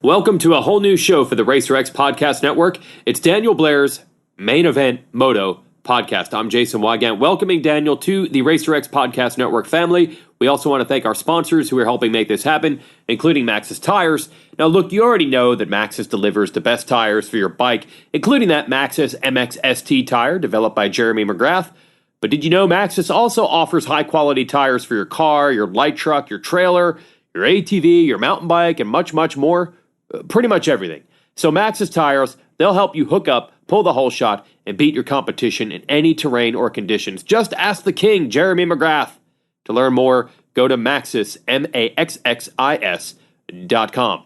Welcome to a whole new show for the RacerX Podcast Network. It's Daniel Blair's Main Event Moto podcast. I'm Jason Wygant, welcoming Daniel to the RacerX Podcast Network family. We also want to thank our sponsors who are helping make this happen, including Maxxis Tires. Now look, you already know that Maxxis delivers the best tires for your bike, including that Maxxis MX-ST tire developed by Jeremy McGrath. But did you know Maxxis also offers high-quality tires for your car, your light truck, your trailer, your ATV, your mountain bike, and much, much more? Pretty much everything. So Maxxis Tires, they'll help you hook up, pull the whole shot, and beat your competition in any terrain or conditions. Just ask the king, Jeremy McGrath. To learn more, go to Maxxis, MAXXIS.com.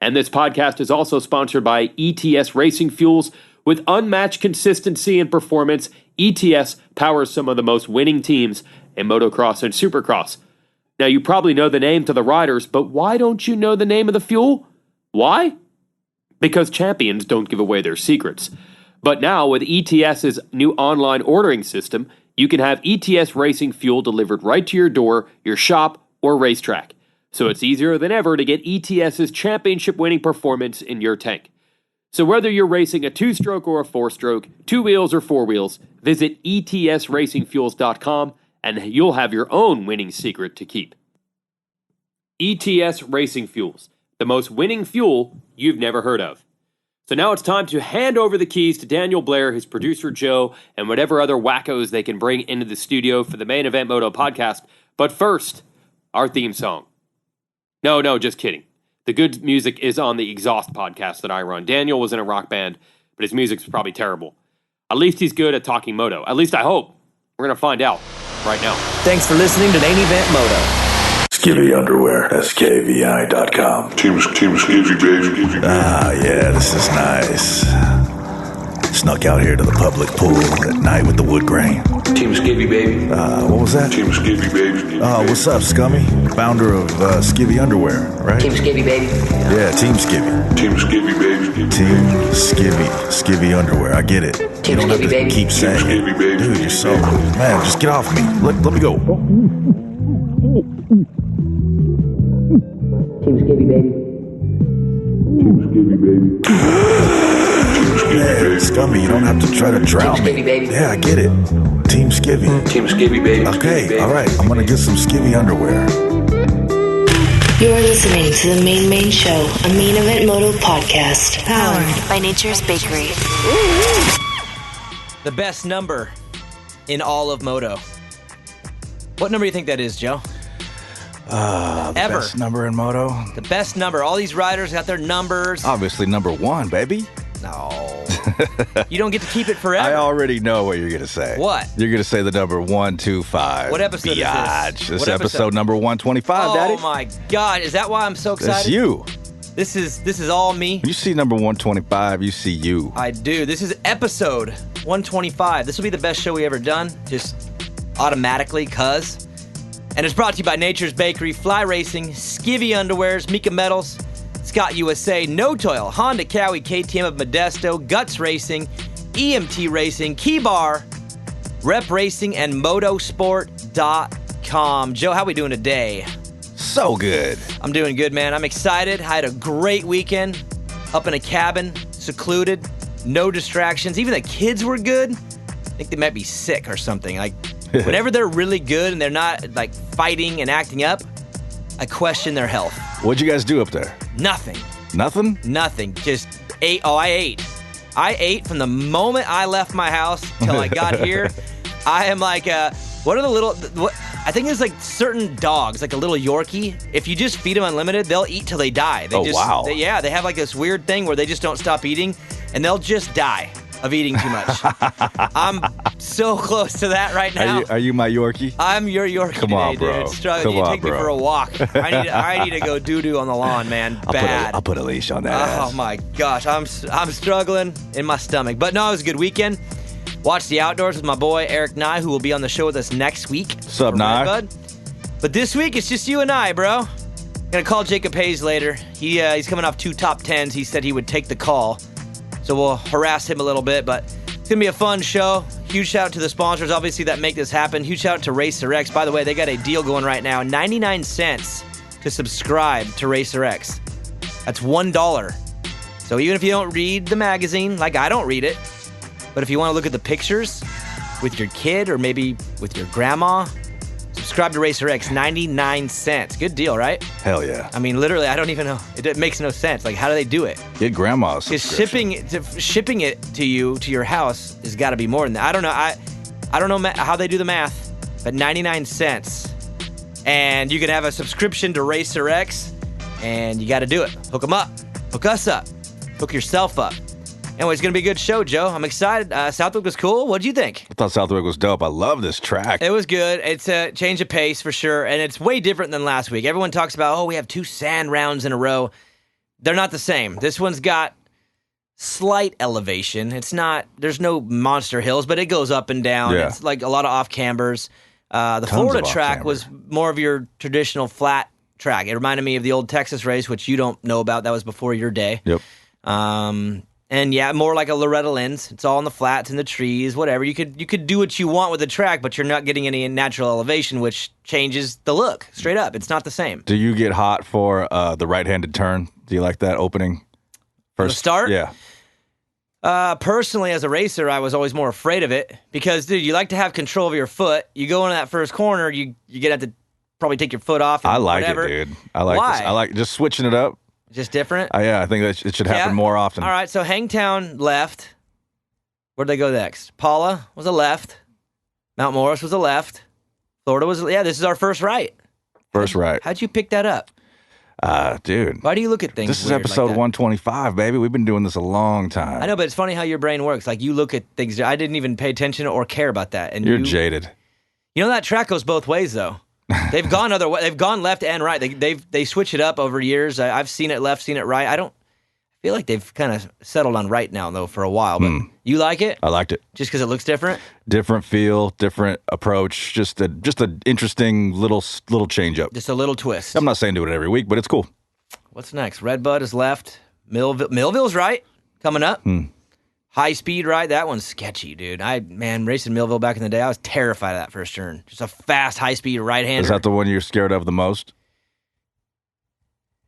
And this podcast is also sponsored by ETS Racing Fuels. With unmatched consistency and performance, ETS powers some of the most winning teams in motocross and supercross. Now, you probably know the name to the riders, but why don't you know the name of the fuel? Why? Because champions don't give away their secrets. But now, with ETS's new online ordering system, you can have ETS racing fuel delivered right to your door, your shop, or racetrack. So it's easier than ever to get ETS's championship-winning performance in your tank. So whether you're racing a two-stroke or a four-stroke, two wheels or four wheels, visit ETSRacingFuels.com and you'll have your own winning secret to keep. ETS Racing Fuels. The most winning fuel you've never heard of. So now it's time to hand over the keys to Daniel Blair, his producer Joe, and whatever other wackos they can bring into the studio for the Main Event Moto podcast. But first, our theme song. No, just kidding. The good music is on the Exhaust podcast that I run. Daniel was in a rock band, but his music's probably terrible. At least he's good at talking moto. At least I hope. We're going to find out right now. Thanks for listening to Main Event Moto. Skivvy Underwear, skvi.com. Team Skivvy, baby. Ah, yeah, this is nice. Snuck out here to the public pool at night with the wood grain. Team Skivvy, baby. What was that? Team Skivvy, baby. What's up, Scummy? Founder of Skivvy Underwear, right? Team Skivvy, baby. Yeah, Team Skivvy. Team Skivvy, baby. Team Skivvy. Skivvy Underwear, I get it. Team you don't Skivvy, have to baby. keep saying Team Skivvy, it. baby. Dude, you're so... Man, just get off me. Let me go. Team Skivvy, baby. Team Skivvy, baby. Man, Scummy, you don't have to try to drown Team me. Skivvy, baby. Yeah, I get it. Team Skivvy. Team Skivvy, baby. Okay, all right. I'm gonna get some Skivvy Underwear. You're listening to the Main Show, a Main Event Moto podcast, powered by Nature's Bakery. The best number in all of Moto. What number do you think that is, Joe? The Ever. best number in Moto? The best number. All these riders got their numbers. Obviously number one, baby. No. You don't get to keep it forever. I already know what you're going to say. What? You're going to say the number 125. What episode Biatch. is this? This What episode episode? number 125, Oh Daddy. my God. Is that why I'm so excited? That's you. This is all me. When you see number 125, you see you. I do. This is episode 125. This will be the best show we ever done. Just automatically, cuz. And it's brought to you by Nature's Bakery, Fly Racing, Skivvy Underwears, Mika Metals, Scott USA, No Toil, Honda Cowie, KTM of Modesto, Guts Racing, EMT Racing, Key Bar, Rep Racing, and Motosport.com. Joe, how we doing today? So good. I'm doing good, man. I'm excited. I had a great weekend up in a cabin, secluded, no distractions. Even the kids were good. I think they might be sick or something. Like, whenever they're really good and they're not, like, fighting and acting up, I question their health. What'd you guys do up there? Nothing. Nothing? Nothing. Just ate. Oh, I ate. I ate from the moment I left my house till I got here. I am like, what are the little... I think there's, like, certain dogs, like a little Yorkie. If you just feed them unlimited, they'll eat till they die. Wow. They have, like, this weird thing where they just don't stop eating, and they'll just die of eating too much. I'm so close to that right now. Are you my Yorkie? I'm your Yorkie Come on, today, bro. dude. Struggling. Come You on, take me bro. for a walk. I need to go doo-doo on the lawn, man. Bad. I'll put a leash on that ass. Oh my gosh, I'm struggling in my stomach. But no, it was a good weekend. Watched the outdoors with my boy Eric Nye, who will be on the show with us next week. What's up, for Nye? Redbud. But this week it's just you and I, bro. Gonna call Jacob Hayes later. He's coming off 2 top 10s. He said he would take the call, so we'll harass him a little bit. But it's gonna be a fun show. Huge shout out to the sponsors, obviously, that make this happen. Huge shout out to RacerX. By the way, they got a deal going right now. 99 cents to subscribe to RacerX. That's $1. So even if you don't read the magazine, like I don't read it, but if you want to look at the pictures with your kid or maybe with your grandma, subscribe to Racer X, 99 cents. Good deal, right? Hell yeah. I mean, literally, I don't even know. It makes no sense. Like, how do they do it? Get grandma's Because subscription. shipping it to you, to your house, has got to be more than that. I don't know. I don't know how they do the math, but 99 cents. And you can have a subscription to Racer X, and you got to do it. Hook them up. Hook us up. Hook yourself up. Anyway, it's going to be a good show, Joe. I'm excited. Southwick was cool. What'd you think? I thought Southwick was dope. I love this track. It was good. It's a change of pace for sure, and it's way different than last week. Everyone talks about, we have 2 sand rounds in a row. They're not the same. This one's got slight elevation. It's not, there's no monster hills, but it goes up and down. Yeah. It's like a lot of off-cambers. The Tons Florida of track off-camber. was more of your traditional flat track. It reminded me of the old Texas race, which you don't know about. That was before your day. Yep. And yeah, more like a Loretta Lynn's. It's all in the flats and the trees, whatever. You could do what you want with the track, but you're not getting any natural elevation, which changes the look. Straight up, it's not the same. Do you get hot for the right-handed turn? Do you like that opening? The start? Yeah. Personally, as a racer, I was always more afraid of it because, dude, you like to have control of your foot. You go into that first corner, you're gonna have to probably take your foot off. And I like whatever. it, dude. I like Why? this. I like just switching it up. Just different. Yeah, I think that it should happen more often. All right, so Hangtown left. Where'd they go next? Paula was a left. Mount Morris was a left. Florida was, this is our first right. First right. How'd you pick that up? Dude. Why do you look at things This is weird episode like that? 125, baby. We've been doing this a long time. I know, but it's funny how your brain works. Like, you look at things. I didn't even pay attention or care about that. And You're jaded. You know, that track goes both ways, though. They've gone other way. They've gone left and right. They switch it up over years. I've seen it left, seen it right. I feel like they've kind of settled on right now, though, for a while. But you like it? I liked it. Just because it looks different? Different feel, different approach. Just an interesting little change up. Just a little twist. I'm not saying do it every week, but it's cool. What's next? Redbud is left. Millville's right. Coming up. High speed right. That one's sketchy, dude. Racing Millville back in the day, I was terrified of that first turn. Just a fast, high speed right-hander. Is that the one you're scared of the most?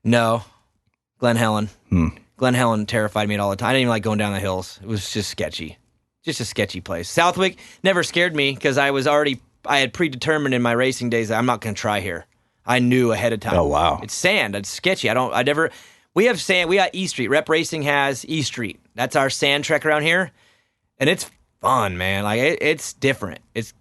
No. Glen Helen. Glen Helen terrified me all the time. I didn't even like going down the hills. It was just sketchy. Just a sketchy place. Southwick never scared me because I had predetermined in my racing days that I'm not going to try here. I knew ahead of time. Oh, wow. It's sand. It's sketchy. We have sand. We got E Street. Rep Racing has E Street. That's our sand trek around here. And it's fun, man. Like, it's different. It's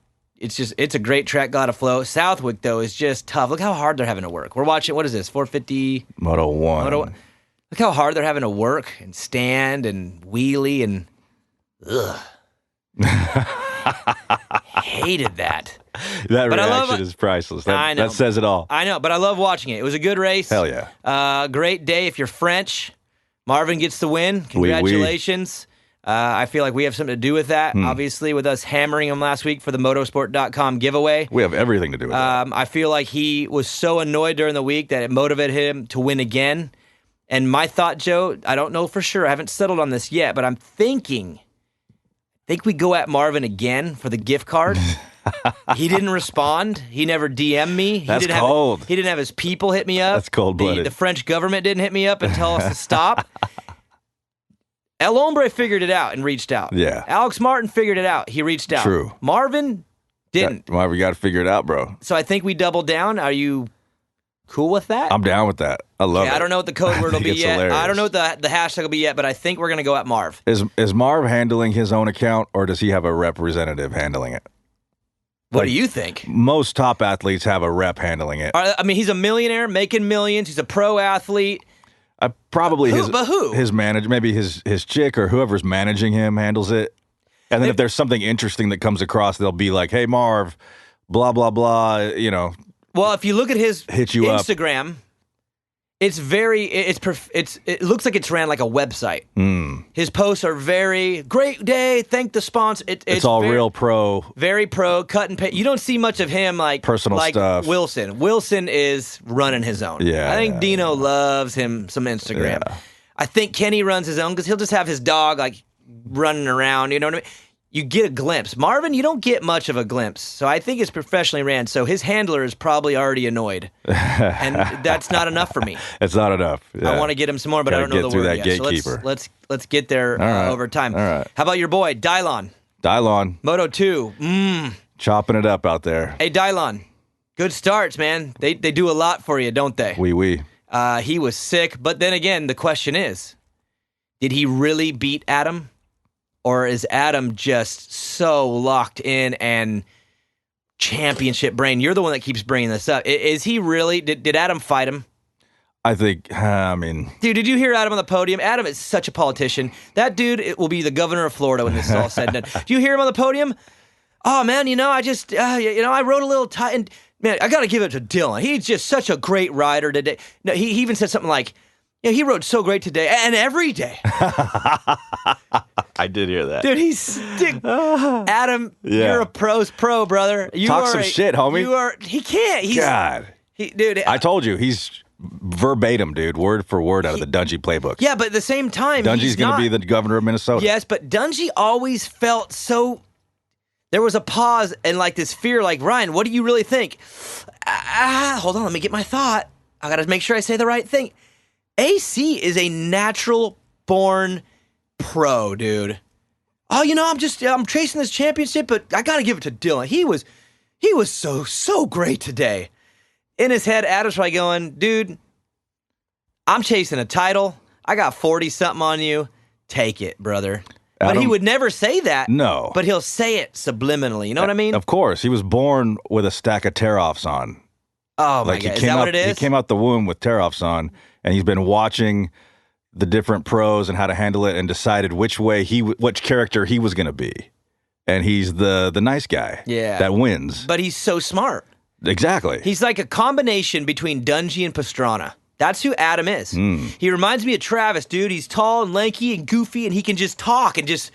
a great track, got to flow. Southwick, though, is just tough. Look how hard they're having to work. We're watching, what is this, 450? Moto 1. Look how hard they're having to work and stand and wheelie and ugh. Hated that. That But I love reaction it. is priceless. I know. That says it all. I know, but I love watching it. It was a good race. Hell yeah. Great day if you're French. Marvin gets the win. Oui, oui. Congratulations. I feel like we have something to do with that, obviously, with us hammering him last week for the motosport.com giveaway. We have everything to do with that. I feel like he was so annoyed during the week that it motivated him to win again. And my thought, Joe, I don't know for sure. I haven't settled on this yet, but I think we go at Marvin again for the gift card. He didn't respond. He never DM'd me. That's cold. He didn't have his people hit me up. That's cold-blooded. The French government didn't hit me up and tell us to stop. El Hombre figured it out and reached out. Yeah. Alex Martin figured it out. He reached out. True. Marvin didn't. Well, we got to figure it out, bro. So I think we doubled down. Are you cool with that? I'm down with that. I love it. I don't know what the code word will think be it's yet. hilarious. I don't know what the hashtag will be yet, but I think we're going to go at Marv. Is Marv handling his own account, or does he have a representative handling it? What do you think? Most top athletes have a rep handling it. I mean, he's a millionaire making millions. He's a pro athlete. Probably But who? his manager, maybe his chick or whoever's managing him handles it. And then if there's something interesting that comes across, they'll be like, "Hey, Marv, blah blah blah." You know. Well, if you look at his Hit you up. Instagram, it's it looks like it's ran like a website. His posts are very great day. Thank the sponsor. It's all real pro. Very pro, cut and paste. You don't see much of him like Personal like stuff. Wilson. Wilson is running his own. Yeah, I think yeah, Dino loves him some Instagram. Yeah. I think Kenny runs his own because he'll just have his dog like running around. You know what I mean? you get a glimpse. Marvin, you don't get much of a glimpse. So I think it's professionally ran. So his handler is probably already annoyed. And that's not enough for me. It's not enough. Yeah. I want to get him some more, but Gotta I don't know the get through word that yet. gatekeeper. So let's get there over time. All right. How about your boy, Dylon? Dylon. Moto 2. Chopping it up out there. Hey, Dylon. Good starts, man. They do a lot for you, don't they? Oui. He was sick, but then again, the question is, did he really beat Adam? Or is Adam just so locked in and championship brain? You're the one that keeps bringing this up. Is he really? Did Adam fight him? I think, Dude, did you hear Adam on the podium? Adam is such a politician. That dude will be the governor of Florida when this is all said and done. Do you hear him on the podium? Oh, man, I just, I wrote a little and man, I got to give it to Dylan. He's just such a great rider today. No, he even said something like, he rode so great today and every day. I did hear that. Dude, Adam, you're a pro's pro, brother. Talk some shit, homie. He can't. God. Dude. I told you, he's verbatim, dude, word for word out of the Dungy playbook. Yeah, but at the same time, Dungy's going to be the governor of Minnesota. Yes, but Dungy always felt so... There was a pause and like this fear, like, Ryan, what do you really think? Hold on, let me get my thought. I got to make sure I say the right thing. AC is a natural-born pro, dude. Oh, I'm chasing this championship, but I got to give it to Dylan. He was so great today. In his head, Adam's probably going, dude, I'm chasing a title. I got 40-something on you. Take it, brother. But he would never say that. No. But he'll say it subliminally. You know what I mean? Of course. He was born with a stack of tear-offs on. Oh, my God. Is that what it is? He came out the womb with tear-offs on, and he's been watching the different pros and how to handle it and decided which character he was going to be. And he's the nice guy that wins. But he's so smart. Exactly. He's like a combination between Dungy and Pastrana. That's who Adam is. He reminds me of Travis, dude. He's tall and lanky and goofy, and he can just talk and just...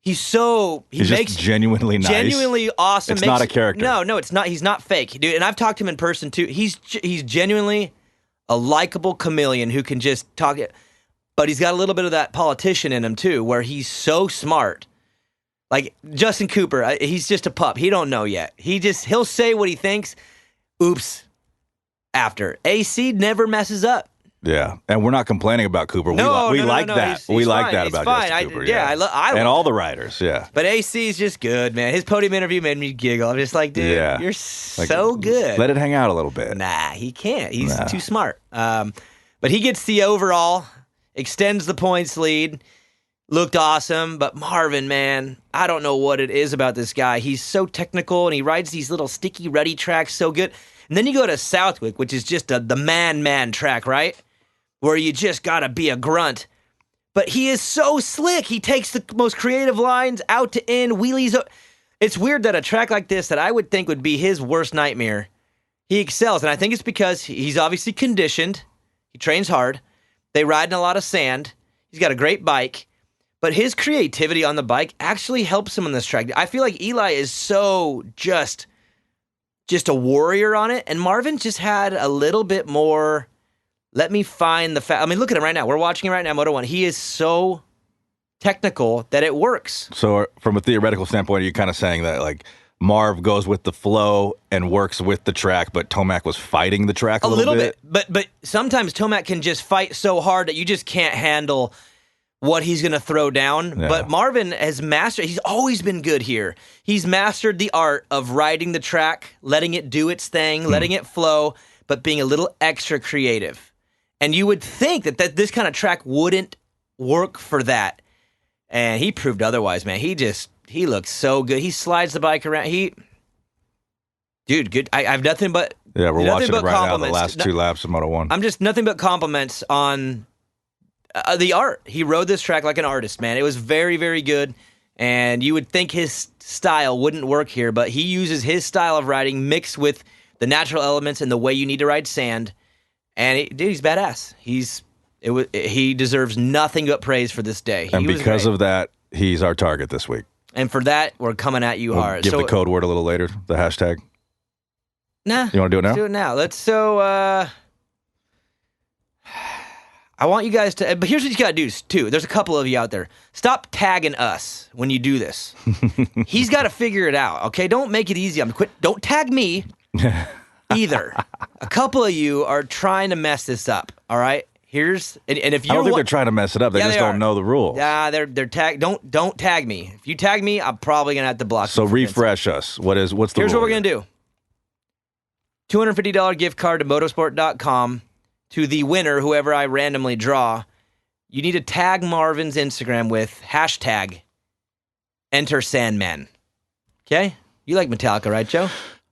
He's just genuinely nice. Genuinely awesome. It's not a character. No, it's not. He's not fake, dude. And I've talked to him in person, too. He's genuinely a likable chameleon who can just talk... But he's got a little bit of that politician in him, too, where he's so smart. Like, Justin Cooper, he's just a pup. He don't know yet. He'll say what he thinks. Oops. After. AC never messes up. Yeah, and we're not complaining about Cooper. No, we like that. He's like fine. that He's about fine. Justin Cooper. I love and all the riders, yeah. But AC is just good, man. His podium interview made me giggle. I'm just like, dude, you're so good. Let it hang out a little bit. Nah, he can't. He's too smart. But he gets the overall, extends the points lead, looked awesome. But Marvin, man, I don't know what it is about this guy. He's so technical, and he rides these little sticky, ruddy tracks so good. And then you go to Southwick, which is just the man track, right? Where you just got to be a grunt. But he is so slick. He takes the most creative lines out to in, wheelies. It's weird that a track like this that I would think would be his worst nightmare, he excels. And I think it's because he's obviously conditioned. He trains hard. They ride in a lot of sand. He's got a great bike. But his creativity on the bike actually helps him on this track. I feel like Eli is so just a warrior on it, and Marvin just had a little bit more, let me find the I mean, look at him right now. We're watching him right now, Moto 1. He is so technical that it works. So from a theoretical standpoint, are you kind of saying that, like, Marv goes with the flow and works with the track, but Tomac was fighting the track a little bit? But sometimes Tomac can just fight so hard that you just can't handle what he's going to throw down. Yeah. But Marvin has mastered, he's always been good here. He's mastered the art of riding the track, letting it do its thing, letting it flow, but being a little extra creative. And you would think that this kind of track wouldn't work for that. And he proved otherwise, man. He looks so good. He slides the bike around. Dude, good. I have nothing but we're watching it right now, the last 2 laps of Moto 1. I'm just nothing but compliments on the art. He rode this track like an artist, man. It was very, very good. And you would think his style wouldn't work here, but he uses his style of riding mixed with the natural elements and the way you need to ride sand. And he's badass. He deserves nothing but praise for this day. And because of that, he's our target this week. And for that, we're coming at you hard. Give the code word a little later, the hashtag. Nah. You want to do it now? Let's do it now. I want you guys to, but here's what you got to do, too. There's a couple of you out there. Stop tagging us when you do this. He's got to figure it out, okay? Don't make it easy. Don't tag me either. A couple of you are trying to mess this up, all right? And if you I don't think they're trying to mess it up. They just don't know the rules. Yeah, they're tag. Don't tag me. If you tag me, I'm probably gonna have to block. So refresh us. What's the Here's rule? what we're gonna do. $250 gift card to motosport.com to the winner, whoever I randomly draw. You need to tag Marvin's Instagram with hashtag Enter Sandman. Okay? You like Metallica, right, Joe?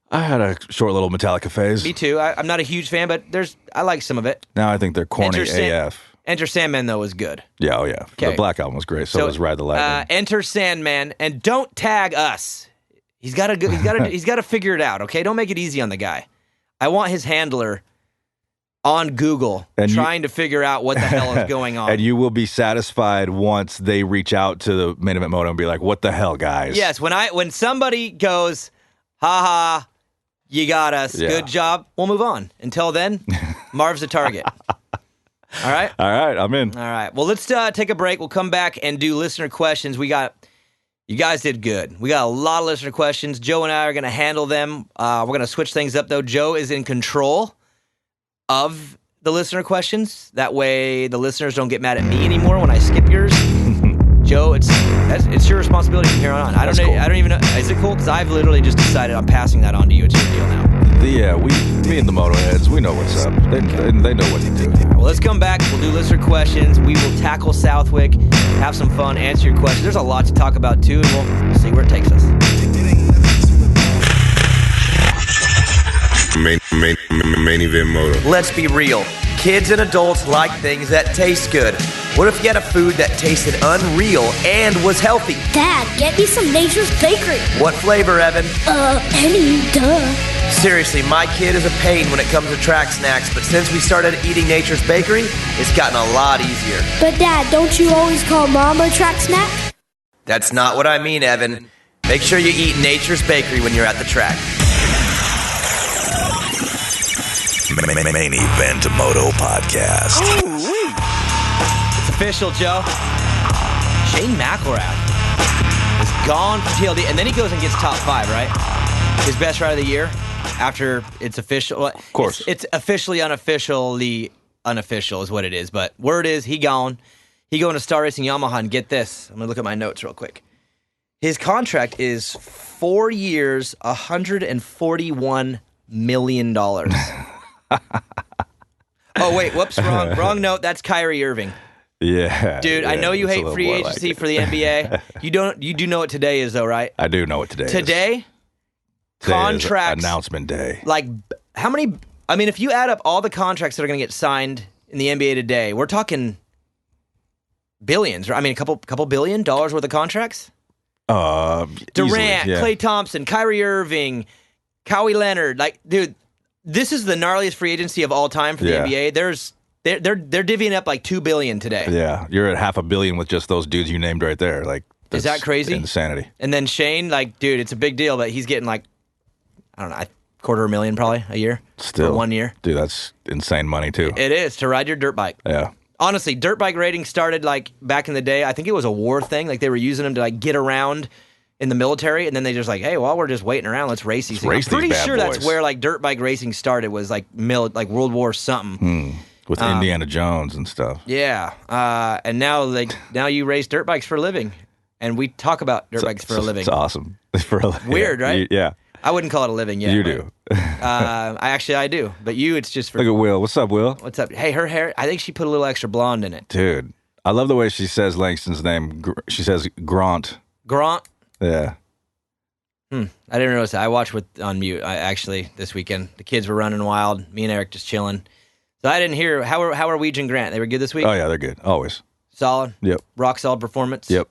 I had a short little Metallica phase. Me too. I'm not a huge fan, but I like some of it. Now I think they're corny AF. Enter Sandman, though, was good. Yeah, oh yeah. Okay. The Black Album was great. So was Ride the Lightning. Enter Sandman, and don't tag us. He's got to figure it out, okay? Don't make it easy on the guy. I want his handler on Google trying to figure out what the hell is going on. And you will be satisfied once they reach out to the Main Event Moto and be like, what the hell, guys? Yes, when somebody goes, ha, you got us, good job, we'll move on. Until then, Marv's the target. All right? All right, I'm in. All right. Well, let's take a break. We'll come back and do listener questions. You guys did good. We got a lot of listener questions. Joe and I are going to handle them. We're going to switch things up, though. Joe is in control of the listener questions. That way the listeners don't get mad at me anymore when I skip yours. Joe, it's your responsibility from here on. I don't even know. Is it cool? Because I've literally just decided I'm passing that on to you. It's your deal now. Yeah, me and the Motoheads, we know what's up. They know what to do. Well, let's come back. We'll do listener questions. We will tackle Southwick, have some fun, answer your questions. There's a lot to talk about, too, and we'll see where it takes us. Main Event Moto. Let's be real. Kids and adults like things that taste good. What if you had a food that tasted unreal and was healthy? Dad, get me some Nature's Bakery. What flavor, Evan? Any, duh. Seriously, my kid is a pain when it comes to track snacks, but since we started eating Nature's Bakery, it's gotten a lot easier. But Dad, don't you always call Mom a track snack? That's not what I mean, Evan. Make sure you eat Nature's Bakery when you're at the track. Main Event Moto Podcast. It's official, Joe. Shane McElrath is gone from TLD, and then he goes and gets top 5, right? His best ride of the year after it's official. Well, of course. It's officially unofficially unofficial is what it is, but word is he gone. He going to Star Racing Yamaha, and get this. I'm going to look at my notes real quick. His contract is 4 years, $141 million. Oh, wait, whoops, wrong note. That's Kyrie Irving. Yeah. Dude, I know you hate free agency for the NBA. You do know what today is, though, right? I do know what today is. Today, contracts. Announcement day. Like, how many? I mean, if you add up all the contracts that are going to get signed in the NBA today, we're talking billions. I mean, a couple $1 billion worth of contracts? Durant, easily, yeah. Klay Thompson, Kyrie Irving, Kawhi Leonard. Like, dude, this is the gnarliest free agency of all time for the NBA. They're divvying up like $2 billion today. Yeah, you're at $500 million with just those dudes you named right there. Like, is that crazy? Insanity. And then Shane, like, dude, it's a big deal, but he's getting like, I don't know, $250,000 probably a year. Still, for 1 year. Dude, that's insane money too. It is to ride your dirt bike. Yeah. Honestly, dirt bike rating started like back in the day. I think it was a war thing. Like they were using them to like get around in the military, and then they just like, hey, while we're just waiting around, let's race these things. I'm pretty sure that's where like dirt bike racing started, was like World War something. With Indiana Jones and stuff. Yeah. And now you race dirt bikes for a living. And we talk about dirt bikes for a living. It's awesome. Weird, right? Yeah. I wouldn't call it a living yet. You do. I do. But it's just for... Look at Will. What's up, Will? What's up? Hey, her hair, I think she put a little extra blonde in it. Dude, I love the way she says Langston's name. She says Grant. Grant? Yeah. I didn't notice that. I watched on mute, actually, this weekend. The kids were running wild. Me and Eric just chilling. So I didn't hear... How are Weege and Grant? They were good this week? Oh, yeah, they're good. Always. Solid? Yep. Rock solid performance? Yep.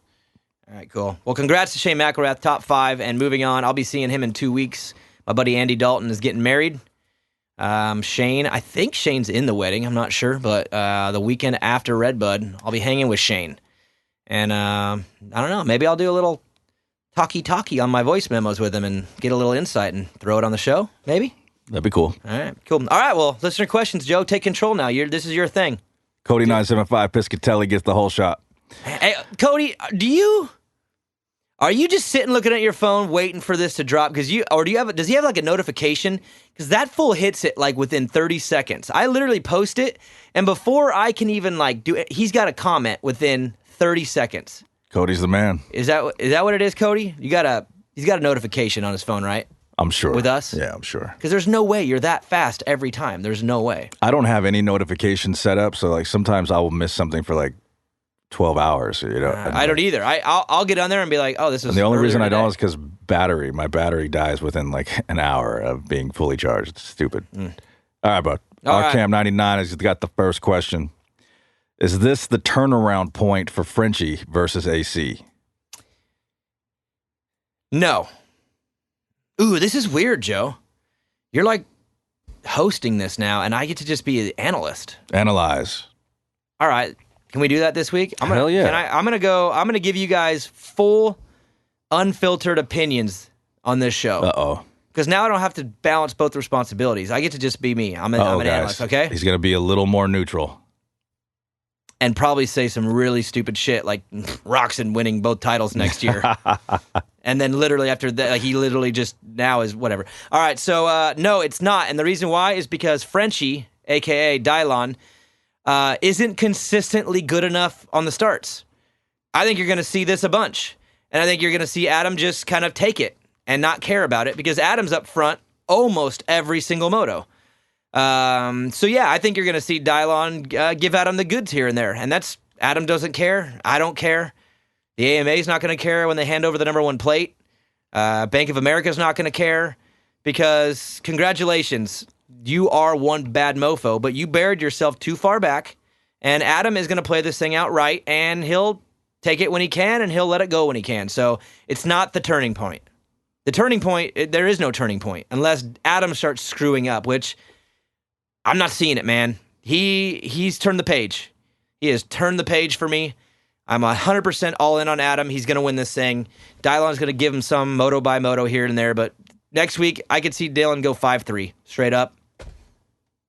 All right, cool. Well, congrats to Shane McElrath, top 5, and moving on. I'll be seeing him in 2 weeks. My buddy Andy Dalton is getting married. Shane, I think Shane's in the wedding. I'm not sure, but the weekend after Redbud, I'll be hanging with Shane. And I don't know, maybe I'll do a little talkie on my voice memos with him and get a little insight and throw it on the show, maybe? That'd be cool. All right, cool. All right, well, listener questions, Joe. Take control now. This is your thing. Cody 975 Piscatelli gets the whole shot. Hey, Cody, are you just sitting looking at your phone waiting for this to drop? Does he have like a notification? Because that fool hits it like within 30 seconds. I literally post it, and before I can even like do it, he's got a comment within 30 seconds. Cody's the man. Is that what it is, Cody? He's got a notification on his phone, right? I'm sure. With us? Yeah, I'm sure. Because there's no way you're that fast every time. There's no way. I don't have any notifications set up, so like sometimes I will miss something for like 12 hours. I don't either. I'll get on there and be like, oh, this is. And the only reason I today. don't is because my battery dies within like an hour of being fully charged. It's stupid. All right, bud. RCam 99 has got the first question. Is this the turnaround point for Frenchie versus AC? No. Ooh, this is weird, Joe. You're like hosting this now, and I get to just be an analyst. Analyze. All right. Can we do that this week? Hell yeah. I'm gonna give you guys full, unfiltered opinions on this show. Uh-oh. Because now I don't have to balance both responsibilities. I get to just be me. I'm an analyst, okay? He's gonna be a little more neutral. And probably say some really stupid shit like Roxon winning both titles next year. And then literally after that, like he literally just now is whatever. All right, so no, it's not. And the reason why is because Frenchie, a.k.a. Dylon, isn't consistently good enough on the starts. I think you're going to see this a bunch. And I think you're going to see Adam just kind of take it and not care about it because Adam's up front almost every single moto. So yeah, I think you're going to see Dylon give Adam the goods here and there. And that's, Adam doesn't care. I don't care. The AMA is not going to care when they hand over the number one plate. Bank of America is not going to care because congratulations, you are one bad mofo, but you buried yourself too far back. And Adam is going to play this thing out right, and he'll take it when he can, and he'll let it go when he can. So it's not the turning point. The turning point, there is no turning point unless Adam starts screwing up, which I'm not seeing it, man. He's turned the page. He has turned the page for me. I'm 100% all in on Adam. He's going to win this thing. Dylon's going to give him some moto by moto here and there, but next week I could see Dylon go 5-3 straight up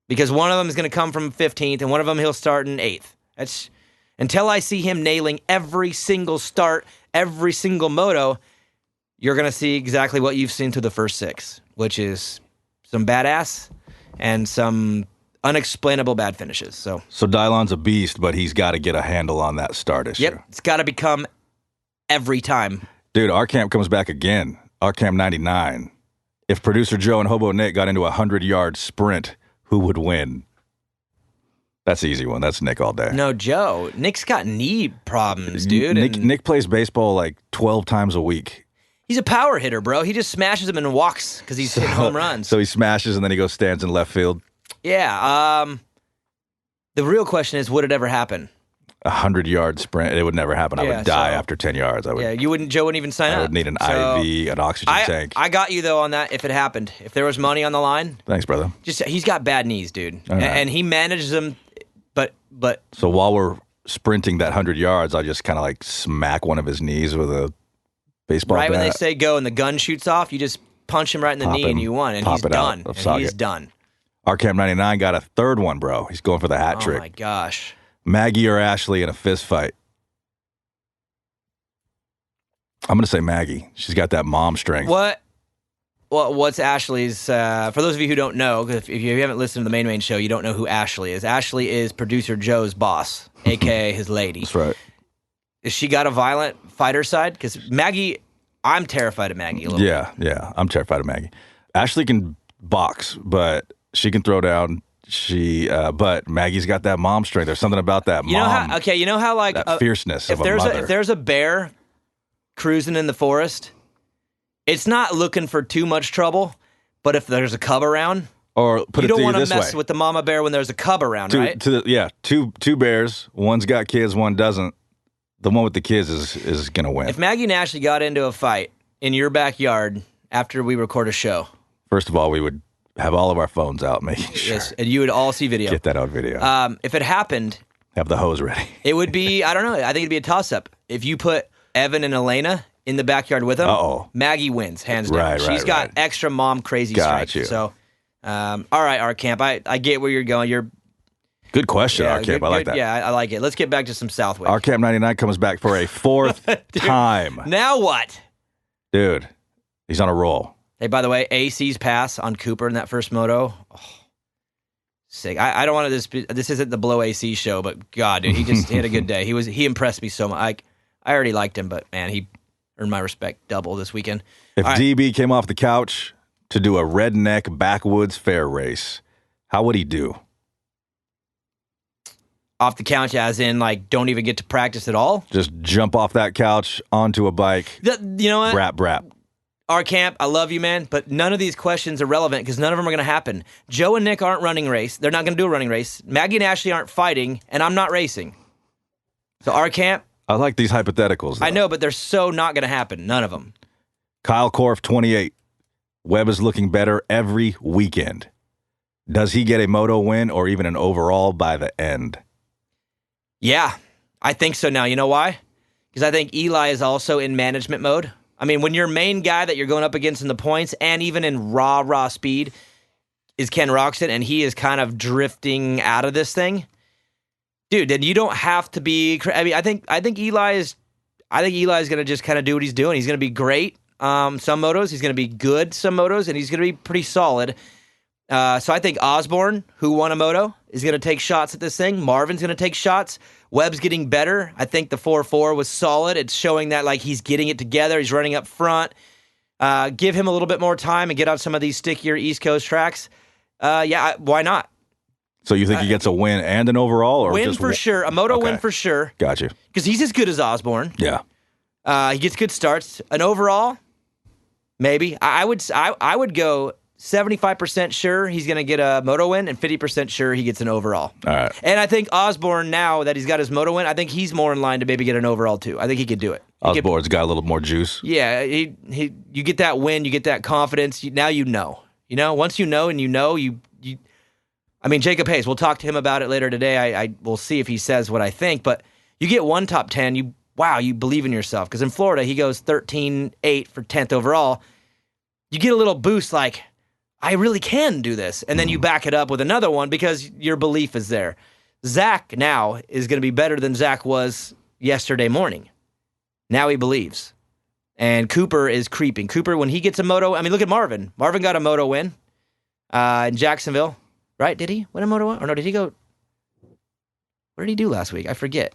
because one of them is going to come from 15th and one of them he'll start in 8th. That's until I see him nailing every single start, every single moto, you're going to see exactly what you've seen through the first 6, which is some badass and some unexplainable bad finishes. So Dylon's a beast, but he's got to get a handle on that start issue. Yep, it's got to become every time. Dude, RCamp comes back again. RCamp 99. If producer Joe and Hobo Nick got into a 100-yard sprint, who would win? That's an easy one. That's Nick all day. No, Joe. Nick's got knee problems, dude. Nick plays baseball like 12 times a week. He's a power hitter, bro. He just smashes them and walks because he's hitting home runs. So he smashes and then he goes stands in left field. Yeah. The real question is, would it ever happen? 100-yard sprint. It would never happen. I would die after 10 yards. Joe wouldn't even sign up. I would need an IV, an oxygen tank. I got you, though, on that if it happened. If there was money on the line. Thanks, brother. He's got bad knees, dude. Right. And he manages them, but. So while we're sprinting that 100 yards, I just kind of like smack one of his knees with a baseball bat. Right when they say go and the gun shoots off, you just punch him right in the knee and you won. And he's done. He's done. RCamp 99 got a third one, bro. He's going for the hat trick. Oh, my gosh. Maggie or Ashley in a fist fight? I'm going to say Maggie. She's got that mom strength. What's Ashley's? For those of you who don't know, if you haven't listened to the main show, you don't know who Ashley is. Ashley is producer Joe's boss, a.k.a. his lady. That's right. Has she got a violent fighter side? Because Maggie, I'm terrified of Maggie a little bit. Yeah. I'm terrified of Maggie. Ashley can box, but she can throw down. But Maggie's got that mom strength. There's something about that mom. You know how like that fierceness of a mother. If there's a bear cruising in the forest, it's not looking for too much trouble. But if there's a cub around, or you don't want to mess with the mama bear when there's a cub around, right? Two bears. One's got kids, one doesn't. The one with the kids is gonna win. If Maggie and Ashley got into a fight in your backyard after we record a show, first of all, we would have all of our phones out, making sure. Yes, and you would all see video. Get that on video. If it happened, have the hose ready. It would be, I don't know, I think it'd be a toss-up. If you put Evan and Elena in the backyard with them, Maggie wins, hands down. She's got extra mom crazy strength. You. So, all right, RCamp, I get where you're going. Good question, Yeah, RCamp. I like that. Yeah, I like it. Let's get back to some Southwick. RCamp 99 comes back for a fourth time. Now what? Dude, he's on a roll. Hey, by the way, AC's pass on Cooper in that first moto. Oh, sick. I don't want to. This isn't the Blow AC show, but God, dude, he had a good day. He impressed me so much. I already liked him, but man, he earned my respect double this weekend. If DB came off the couch to do a redneck backwoods fair race, how would he do? Off the couch, as in, like, don't even get to practice at all? Just jump off that couch onto a bike. You know what? Brap. RCamp, I love you, man, but none of these questions are relevant because none of them are going to happen. Joe and Nick aren't running race. They're not going to do a running race. Maggie and Ashley aren't fighting, and I'm not racing. So RCamp. I like these hypotheticals, though. I know, but they're so not going to happen. None of them. Kyle Korf, 28. Webb is looking better every weekend. Does he get a moto win or even an overall by the end? Yeah, I think so now. You know why? Because I think Eli is also in management mode. I mean, when your main guy that you're going up against in the points and even in raw speed is Ken Roxon, and he is kind of drifting out of this thing, dude, then you don't have to be. I mean, I think Eli is going to just kind of do what he's doing. He's going to be great some motos. He's going to be good some motos, and he's going to be pretty solid. So I think Osborne, who won a moto, is going to take shots at this thing. Marvin's going to take shots. Webb's getting better. I think the 4-4 was solid. It's showing that like he's getting it together. He's running up front. Give him a little bit more time and get on some of these stickier East Coast tracks. Why not? So you think he gets a win and an overall? Or win just for sure. A moto win for sure. Gotcha. Because he's as good as Osborne. Yeah. He gets good starts. An overall, maybe. I would go 75% sure he's going to get a moto win and 50% sure he gets an overall. All right. And I think Osborne, now that he's got his moto win, I think he's more in line to maybe get an overall too. I think he could do it. Osborne's got a little more juice. Yeah, you get that win, you get that confidence. Now you know. Once you know, I mean, Jacob Hayes, we'll talk to him about it later today. I will see if he says what I think. But you get one top 10, you believe in yourself. Because in Florida, he goes 13-8 for 10th overall. You get a little boost like, I really can do this. And then you back it up with another one because your belief is there. Zach now is going to be better than Zach was yesterday morning. Now he believes. And Cooper is creeping. Cooper, when he gets a moto, I mean, look at Marvin. Marvin got a moto win in Jacksonville. Right? Did he win a moto win? Or no, did he go? What did he do last week? I forget.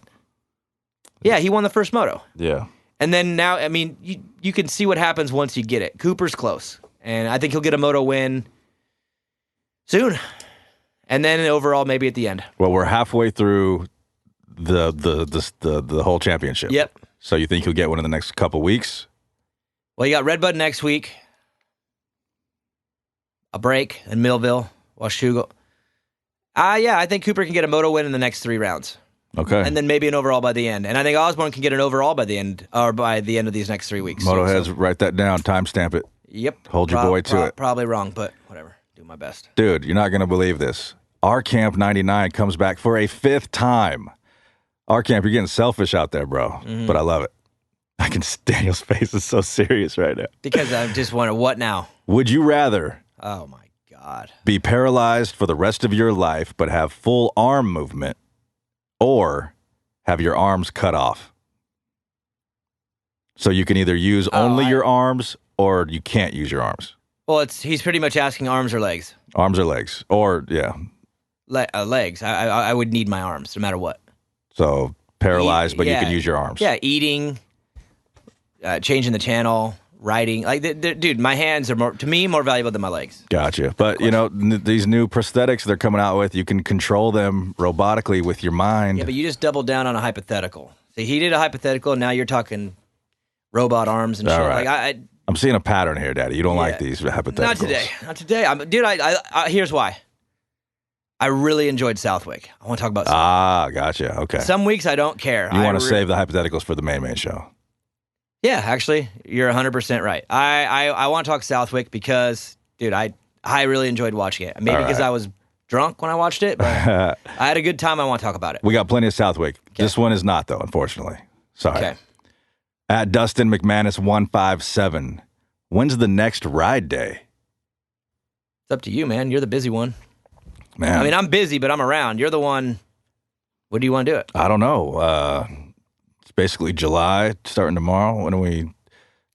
Yeah, he won the first moto. Yeah. And then now, I mean, you can see what happens once you get it. Cooper's close. And I think he'll get a moto win soon. And then an overall maybe at the end. Well, we're halfway through the whole championship. Yep. So you think he'll get one in the next couple weeks? Well, you got Redbud next week. A break in Millville. Washougal. I think Cooper can get a moto win in the next 3 rounds. Okay. And then maybe an overall by the end. And I think Osborne can get an overall by the end of these next 3 weeks. Motoheads, write that down. Timestamp it. Yep. Hold your boy to it. Probably wrong, but whatever. Do my best. Dude, you're not going to believe this. RCamp 99 comes back for a 5th time. RCamp, you're getting selfish out there, bro. Mm-hmm. But I love it. I can Daniel's face is so serious right now. Because I just wonder, what now? Would you rather... Oh, my God. Be paralyzed for the rest of your life, but have full arm movement, or have your arms cut off? So you can either use only your arms, or you can't use your arms. Well, he's pretty much asking arms or legs. Arms or legs, or yeah, legs. I would need my arms no matter what. So paralyzed, but you can use your arms. Yeah, eating, changing the channel. Writing, like, dude, my hands are more valuable than my legs. Gotcha. But, these new prosthetics they're coming out with, you can control them robotically with your mind. Yeah, but you just doubled down on a hypothetical. See, he did a hypothetical, and now you're talking robot arms and shit. Right. Like, I'm seeing a pattern here, Daddy. You don't like these hypotheticals. Not today. Dude, here's why. I really enjoyed Southwick. I want to talk about Southwick. Gotcha. Okay. Some weeks I don't care. You want to save the hypotheticals for the main show. Yeah, actually, you're 100% right. I want to talk Southwick because, dude, I really enjoyed watching it. Maybe because I was drunk when I watched it, but I had a good time. I want to talk about it. We got plenty of Southwick. Okay. This one is not, though, unfortunately. Sorry. Okay. At Dustin McManus 157, when's the next ride day? It's up to you, man. You're the busy one. Man. I mean, I'm busy, but I'm around. You're the one. What do you want to do it? I don't know. It's basically July, starting tomorrow. When are we?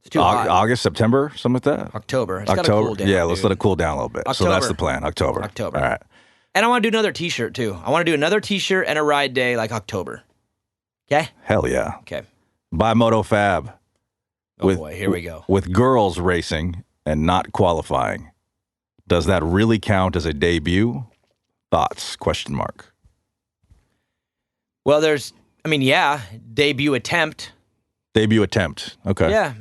It's too hot. August, September, something like that? October. It's October. gotta cool down, yeah, let's dude. let it cool down a little bit. October. So that's the plan, October. October. All right. And I want to do another T-shirt, too. I want to do another T-shirt and a ride day like October. Okay? Hell yeah. Okay. Buy Moto Fab. Oh, boy. Here we go. With girls racing and not qualifying. Does that really count as a debut? Thoughts? ? Well, yeah, debut attempt. Debut attempt. Okay. Yeah.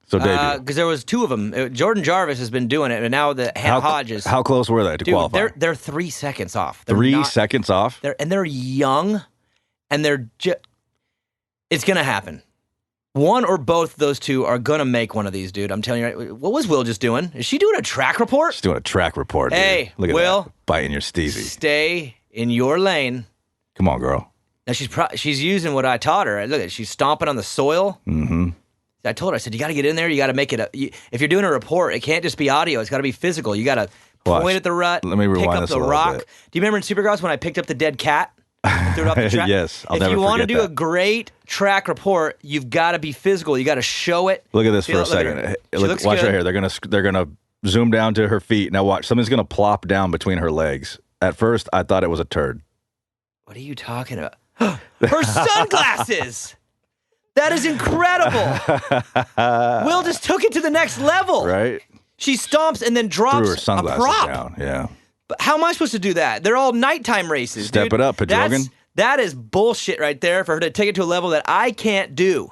So debut. Because there was two of them. Jordan Jarvis has been doing it, and now the Hodges. How close were they to qualify? They're 3 seconds off. 3 seconds off? They're young, and it's going to happen. One or both of those two are going to make one of these, dude. I'm telling you. What was Will just doing? Is she doing a track report? She's doing a track report, dude. Hey, look at Will. that. Biting your steezy. Stay in your lane. Come on, girl. Now, she's using what I taught her. Look at it. She's stomping on the soil. Mm-hmm. I told her, I said, you got to get in there. You got to make it if you're doing a report, it can't just be audio. It's got to be physical. You got to point at the rut. Let me rewind pick up this the a little rock. bit. Do you remember in Supercross when I picked up the dead cat? And threw it off the track? Yes, I'll if never you want to forget do that. a great track report, you've got to be physical. You got to show it. Look at this for a Look at second. her. She Look, looks watch good. right here. They're gonna zoom down to her feet. Now watch. Something's gonna plop down between her legs. At first, I thought it was a turd. What are you talking about? Her sunglasses! That is incredible. Will just took it to the next level. Right? She stomps and then drops Threw her sunglasses a prop. down. Yeah. But how am I supposed to do that? They're all nighttime races. Step dude. it up, Pedrogan. That is bullshit right there for her to take it to a level that I can't do.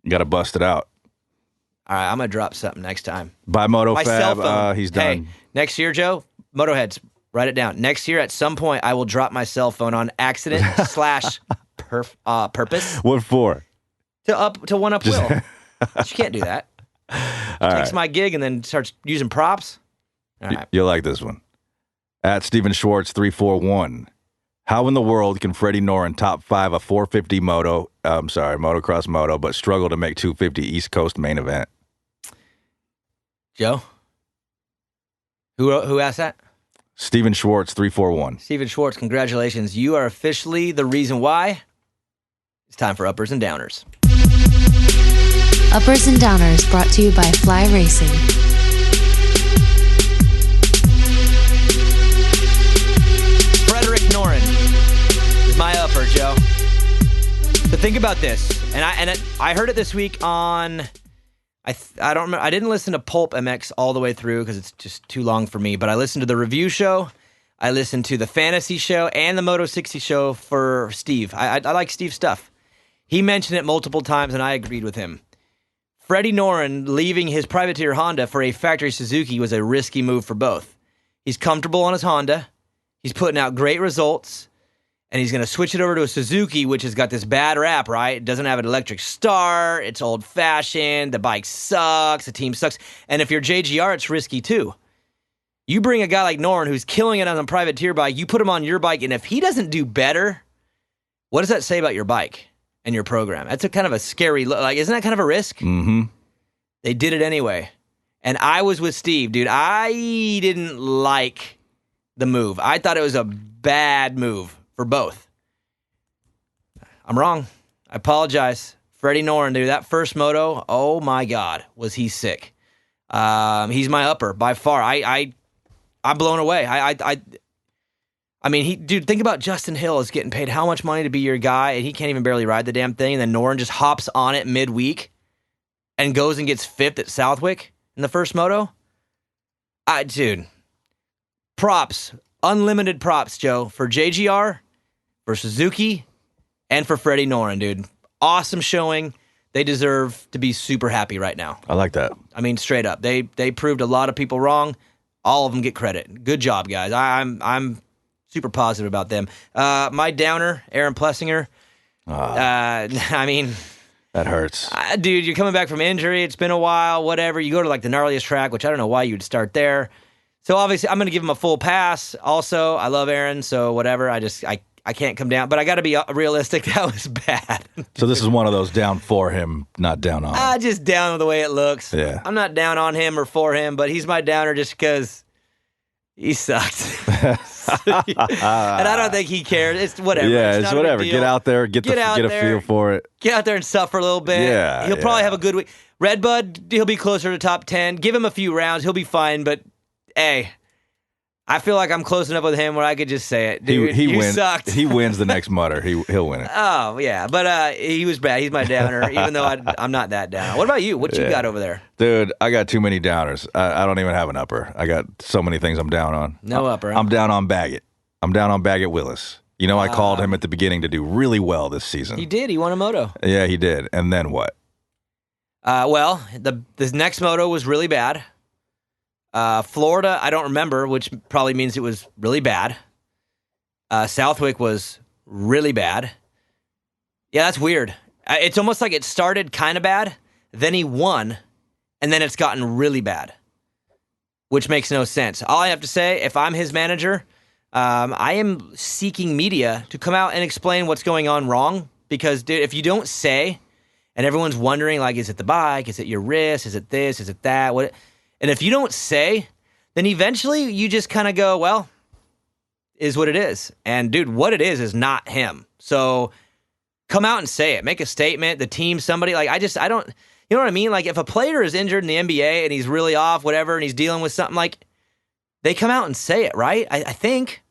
You got to bust it out. All right, I'm going to drop something next time. By Moto My cell phone. Fab, he's done. Hey, next year, Joe, Motoheads, write it down. Next year, at some point, I will drop my cell phone on accident / purpose. What for? To one up Will. She can't do that. Takes my gig and then starts using props. All right. You'll like this one. At Steven Schwartz 341. How in the world can Freddie Noren top 5 a 450 motocross moto, but struggle to make 250 East Coast main event? Joe? Who asked that? Steven Schwartz 341. Steven Schwartz, congratulations. You are officially the reason why. It's time for Uppers and Downers. Uppers and Downers brought to you by Fly Racing. Frederick Noren is my upper, Joe. So think about this, and I heard it this week on. I don't remember. I didn't listen to Pulp MX all the way through because it's just too long for me. But I listened to the review show. I listened to the fantasy show and the Moto 60 show for Steve. I like Steve's stuff. He mentioned it multiple times, and I agreed with him. Freddie Noren leaving his privateer Honda for a factory Suzuki was a risky move for both. He's comfortable on his Honda. He's putting out great results. And he's going to switch it over to a Suzuki, which has got this bad rap, right? It doesn't have an electric start. It's old-fashioned. The bike sucks. The team sucks. And if you're JGR, it's risky too. You bring a guy like Noren who's killing it on a privateer bike, you put him on your bike, and if he doesn't do better, what does that say about your bike and your program? That's a kind of a scary look. Like, isn't that kind of a risk? Mm-hmm. They did it anyway. And I was with Steve, dude. I didn't like the move. I thought it was a bad move for both. I'm wrong. I apologize. Freddie Noren, dude, that first moto, oh my God, was he sick. He's my upper by far. I'm blown away. I mean, dude, think about Justin Hill is getting paid how much money to be your guy, and he can't even barely ride the damn thing, and then Noren just hops on it midweek and goes and gets fifth at Southwick in the first moto. Dude, props, unlimited props, Joe, for JGR, for Suzuki, and for Freddie Noren, dude. Awesome showing. They deserve to be super happy right now. I like that. I mean, straight up. They proved a lot of people wrong. All of them get credit. Good job, guys. I'm super positive about them. My downer, Aaron Plessinger. I mean, that hurts. Dude, you're coming back from injury. It's been a while, whatever. You go to like the gnarliest track, which I don't know why you'd start there. So obviously, I'm going to give him a full pass. Also, I love Aaron, so whatever. I can't come down, but I got to be realistic. That was bad. So this is one of those down for him, not down on him. Just down with the way it looks. Yeah. I'm not down on him or for him, but he's my downer just because he sucked. And I don't think he cares. It's whatever. Yeah, it's not whatever. A big deal. Get out there, get a feel for it. Get out there and suffer a little bit. Yeah, he'll probably have a good week. Redbud, he'll be closer to top 10. Give him a few rounds, he'll be fine. But hey, I feel like I'm close enough with him where I could just say it. Dude, he you wins. sucked. He wins the next mutter. He'll win it. Oh yeah, but he was bad. He's my downer, even though I'm not that down. What about you? What you got over there? Dude, I got too many downers. I don't even have an upper. I got so many things I'm down on. No upper. Huh? I'm down on Baggett. I'm down on Baggett Willis. You know, I called him at the beginning to do really well this season. He did. He won a moto. Yeah, he did. And then what? Well, the next moto was really bad. Florida, I don't remember, which probably means it was really bad. Southwick was really bad. Yeah, that's weird. It's almost like it started kind of bad, then he won, and then it's gotten really bad, which makes no sense. All I have to say, if I'm his manager, I am seeking media to come out and explain what's going on wrong, because, dude, if you don't say, and everyone's wondering, like, is it the bike? Is it your wrist? Is it this? Is it that? What? And if you don't say, then eventually you just kind of go, well, is what it is. And, dude, what it is not him. So come out and say it. Make a statement. The team, somebody. Like, I don't, you know what I mean? Like, if a player is injured in the NBA and he's really off, whatever, and he's dealing with something, like, they come out and say it, right? I think.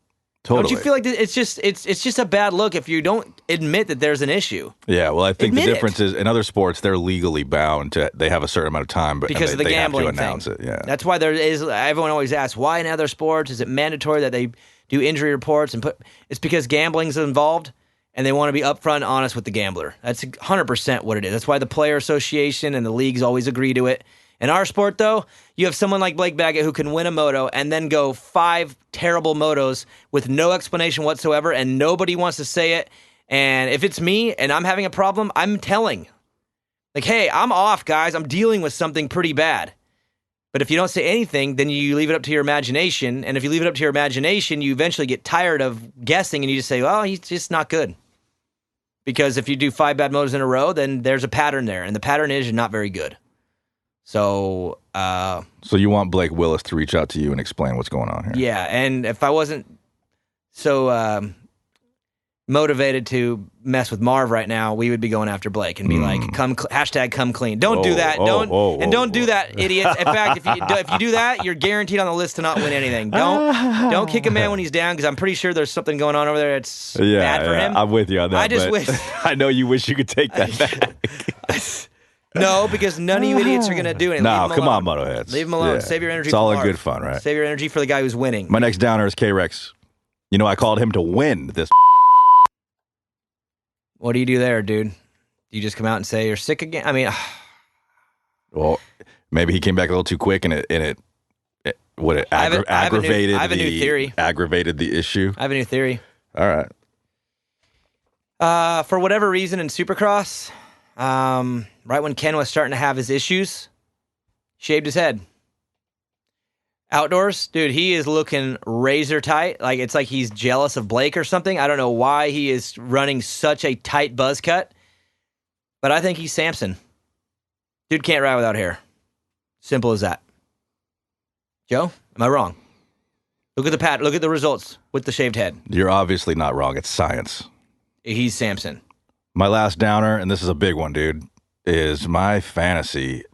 Totally. Don't you feel like it's just a bad look if you don't admit that there's an issue? Yeah, well, I think Admit the difference is in other sports they're legally bound to. They have a certain amount of time, but because of the they gambling have to announce thing. it. Yeah, that's why there is. Everyone always asks why in other sports is it mandatory that they do injury reports and put. It's because gambling's involved, and they want to be upfront and honest with the gambler. That's 100% what it is. That's why the player association and the leagues always agree to it. In our sport, though, you have someone like Blake Baggett who can win a moto and then go 5 terrible motos with no explanation whatsoever, and nobody wants to say it. And if it's me and I'm having a problem, I'm telling. Like, hey, I'm off, guys. I'm dealing with something pretty bad. But if you don't say anything, then you leave it up to your imagination. And if you leave it up to your imagination, you eventually get tired of guessing and you just say, well, he's just not good. Because if you do 5 bad motos in a row, then there's a pattern there. And the pattern is you're not very good. So you want Blake Willis to reach out to you and explain what's going on here? Yeah, and if I wasn't so motivated to mess with Marv right now, we would be going after Blake and be like, hashtag come clean. Don't do that. Don't do that, idiots. In fact, if you do that, you're guaranteed on the list to not win anything. Don't kick a man when he's down, because I'm pretty sure there's something going on over there that's bad for him. I'm with you on that. I just wish. I know you wish you could take that back. No, because none of you idiots are going to do it. No, come on, Motoheads. Leave him alone. Yeah. Save your energy It's for all in Marv. good fun, right? Save your energy for the guy who's winning. My next downer is K-Rex. You know, I called him to win this. What do you do there, dude? Do you just come out and say you're sick again? I mean, well, maybe he came back a little too quick, and it aggravated. I have a new theory. Aggravated the issue. I have a new theory. All right. For whatever reason in Supercross, right when Ken was starting to have his issues, shaved his head. Outdoors, dude, he is looking razor tight. Like, it's like he's jealous of Blake or something. I don't know why he is running such a tight buzz cut, but I think he's Samson. Dude can't ride without hair. Simple as that. Joe, am I wrong? Look at the results with the shaved head. You're obviously not wrong. It's science. He's Samson. My last downer, and this is a big one, dude, is my fantasy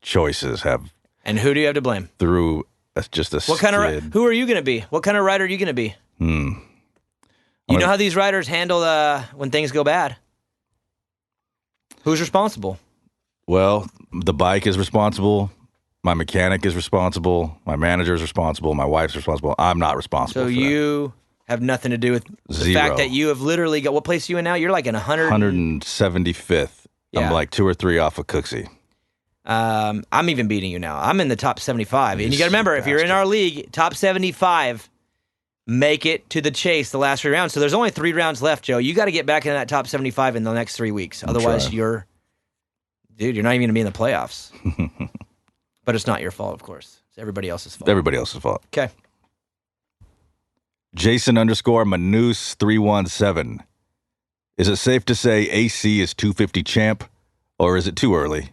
choices have. And who do you have to blame? Through just a what kind of who are you going to be? What kind of rider are you going to be? You know how these riders handle when things go bad. Who's responsible? Well, the bike is responsible. My mechanic is responsible. My manager is responsible. My wife's responsible. I'm not responsible. So you have nothing to do with the fact that you have literally got. What place are you in now? You're like in 175th. Yeah. I'm like 2 or 3 off of Cooksey. I'm even beating you now. I'm in the top 75. And you got to remember, if you're in our league, top 75, make it to the chase the last 3 rounds. So there's only 3 rounds left, Joe. You got to get back in that top 75 in the next 3 weeks. Otherwise, you're not even going to be in the playoffs. But it's not your fault, of course. It's everybody else's fault. Everybody else's fault. Okay. Jason_Manus 317. Is it safe to say AC is 250 champ, or is it too early?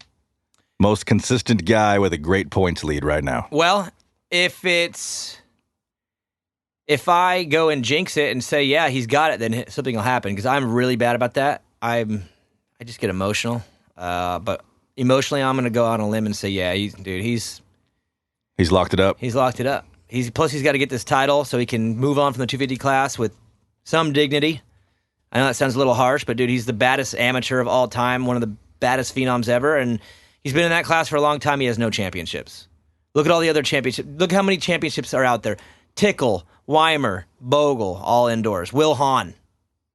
Most consistent guy with a great points lead right now. Well, if it's if I go and jinx it and say, yeah, he's got it, then something will happen, because I'm really bad about that. I just get emotional. But emotionally, I'm going to go out on a limb and say, yeah, he's locked it up. He's locked it up. He's got to get this title so he can move on from the 250 class with some dignity. I know that sounds a little harsh, but dude, he's the baddest amateur of all time, one of the baddest phenoms ever, and he's been in that class for a long time. He has no championships. Look at all the other championships. Look how many championships are out there. Tickle, Weimer, Bogle, all indoors. Will Hahn,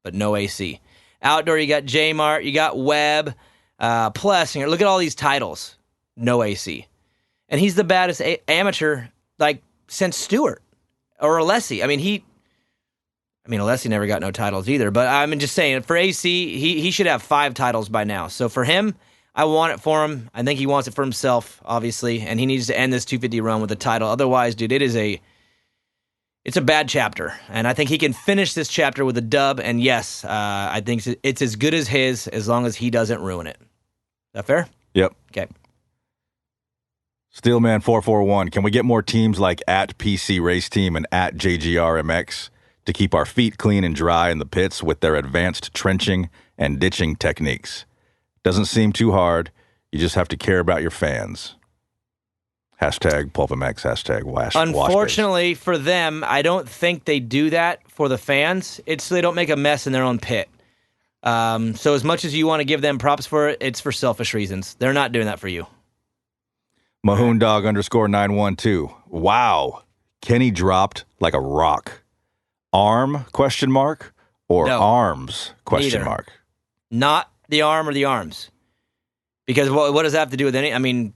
but no AC. Outdoor, you got J-Mart, you got Webb, Plessinger. Look at all these titles. No AC. And he's the baddest amateur, like, since Stewart or Alessi. Alessi never got no titles either, but I'm just saying, for AC, he should have 5 titles by now. So for him, I want it for him. I think he wants it for himself, obviously, and he needs to end this 250 run with a title. Otherwise, dude, it's a bad chapter, and I think he can finish this chapter with a dub, and yes, I think it's as good as his, as long as he doesn't ruin it. Is that fair? Yep. Okay. Steelman441, can we get more teams like at PC Race Team and at JGRMX to keep our feet clean and dry in the pits with their advanced trenching and ditching techniques? Doesn't seem too hard. You just have to care about your fans. Hashtag PulpMX, hashtag Wash. Unfortunately for them, I don't think they do that for the fans. It's so they don't make a mess in their own pit. So as much as you want to give them props for it, it's for selfish reasons. They're not doing that for you. Mahoondog _912. Wow. Kenny dropped like a rock. Arm, question mark, or No. arms, question Neither. mark? Not the arm or the arms. Because what does that have to do with any... you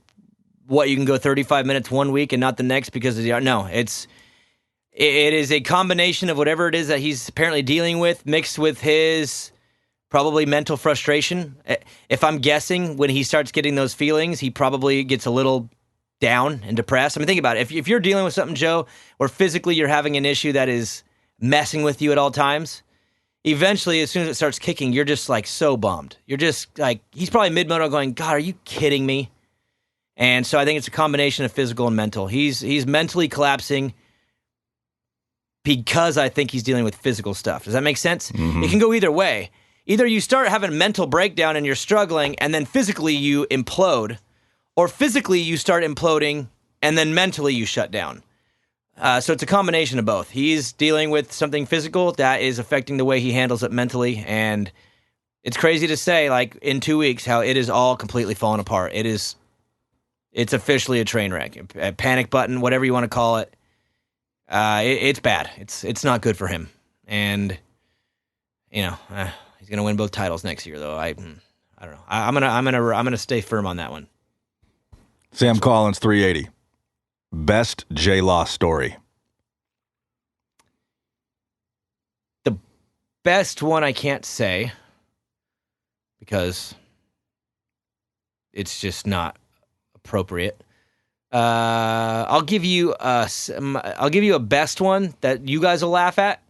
can go 35 minutes one week and not the next because of the arm? No, it is a combination of whatever it is that he's apparently dealing with, mixed with his probably mental frustration. If I'm guessing, when he starts getting those feelings, he probably gets a little down and depressed. Think about it. If you're dealing with something, Joe, or physically you're having an issue that is messing with you at all times, eventually, as soon as it starts kicking, you're just like so bummed. You're just like, he's probably mid-moto going, God, are you kidding me? And so I think it's a combination of physical and mental. He's mentally collapsing because I think he's dealing with physical stuff. Does that make sense? Mm-hmm. It can go either way. Either you start having a mental breakdown and you're struggling, and then physically you implode, or physically you start imploding, and then mentally you shut down. So it's a combination of both. He's dealing with something physical that is affecting the way he handles it mentally, and it's crazy to say, like, in 2 weeks, how it is all completely fallen apart. It's officially a train wreck, a panic button, whatever you want to call it. It's bad. It's not good for him, and he's gonna win both titles next year, though. I don't know. I'm gonna stay firm on that one. Sam Collins 380. Best J-Law story. The best one I can't say because it's just not appropriate. I'll give you a best one that you guys will laugh at.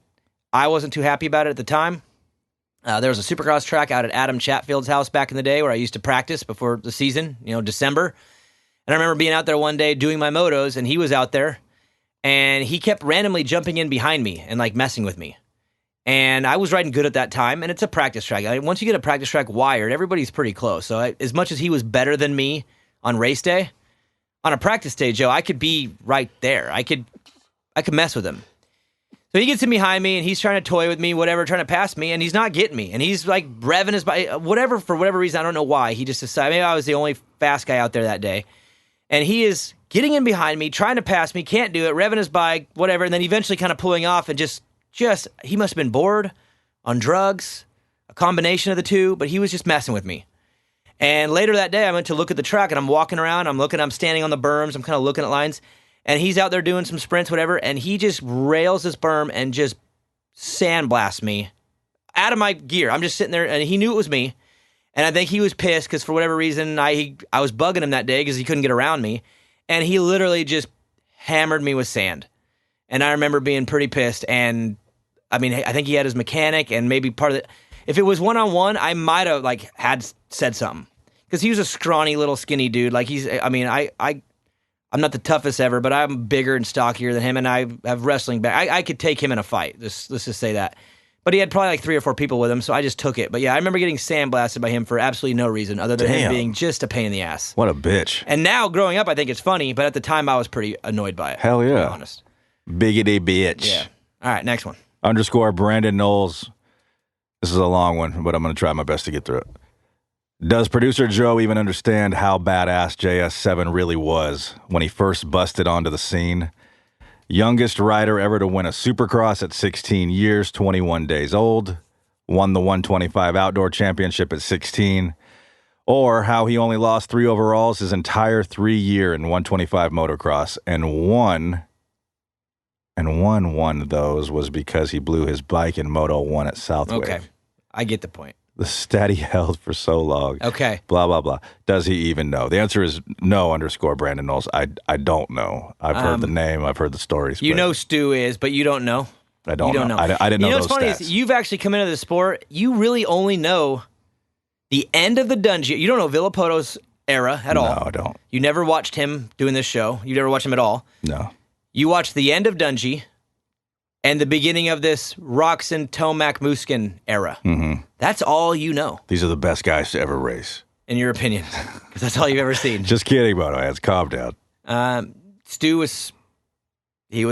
I wasn't too happy about it at the time. There was a supercross track out at Adam Chatfield's house back in the day where I used to practice before the season, December. And I remember being out there one day doing my motos, and he was out there, and he kept randomly jumping in behind me and like messing with me. And I was riding good at that time, and it's a practice track. Once you get a practice track wired, everybody's pretty close. So as much as he was better than me on race day, on a practice day, Joe, I could be right there. I could mess with him. So he gets in behind me, and he's trying to toy with me, whatever, trying to pass me, and he's not getting me. And he's like revving his bike, whatever, for whatever reason, I don't know why. He just decided, maybe I was the only fast guy out there that day. And he is getting in behind me, trying to pass me, can't do it, revving his bike, whatever, and then eventually kind of pulling off and just he must have been bored, on drugs, a combination of the two, but he was just messing with me. And later that day, I went to look at the track, and I'm walking around, I'm standing on the berms, I'm kind of looking at lines, and he's out there doing some sprints, whatever, and he just rails this berm and just sandblasts me out of my gear. I'm just sitting there, and he knew it was me. And I think he was pissed because for whatever reason, I was bugging him that day because he couldn't get around me. And he literally just hammered me with sand. And I remember being pretty pissed. And, I think he had his mechanic and maybe part of it. If it was one-on-one, I might have, had said something. Because he was a scrawny little skinny dude. I I'm not the toughest ever, but I'm bigger and stockier than him, and I have wrestling back. I could take him in a fight. Let's just say that. But he had probably like 3 or 4 people with him, so I just took it. But yeah, I remember getting sandblasted by him for absolutely no reason other than him being just a pain in the ass. What a bitch. And now, growing up, I think it's funny, but at the time, I was pretty annoyed by it. Hell yeah. To be honest. Biggity bitch. Yeah. All right, next one. _ Brandon Knowles. This is a long one, but I'm going to try my best to get through it. Does producer Joe even understand how badass JS7 really was when he first busted onto the scene? Youngest rider ever to win a Supercross at 16 years, 21 days old. Won the 125 Outdoor Championship at 16. Or how he only lost 3 overalls his entire 3-year in 125 motocross, and one of those was because he blew his bike in Moto 1 at Southwick. Okay, I get the point. The stat he held for so long. Okay. Blah, blah, blah. Does he even know? The answer is no _ Brandon Knowles. I don't know. I've heard the name. I've heard the stories. You know Stu is, but you don't know. I don't know. I didn't know those stats. You know what's funny is you've actually come into the sport, you really only know the end of the Dungey. You don't know Villapoto's era at all. No, I don't. You never watched him doing this show. You never watched him at all. No. You watched the end of Dungey and the beginning of this Roxon, Tomac, Muskin era. Mm-hmm. That's all you know. These are the best guys to ever race. In your opinion. Because that's all you've ever seen. Just kidding, Motoheads. Calm down. Stu was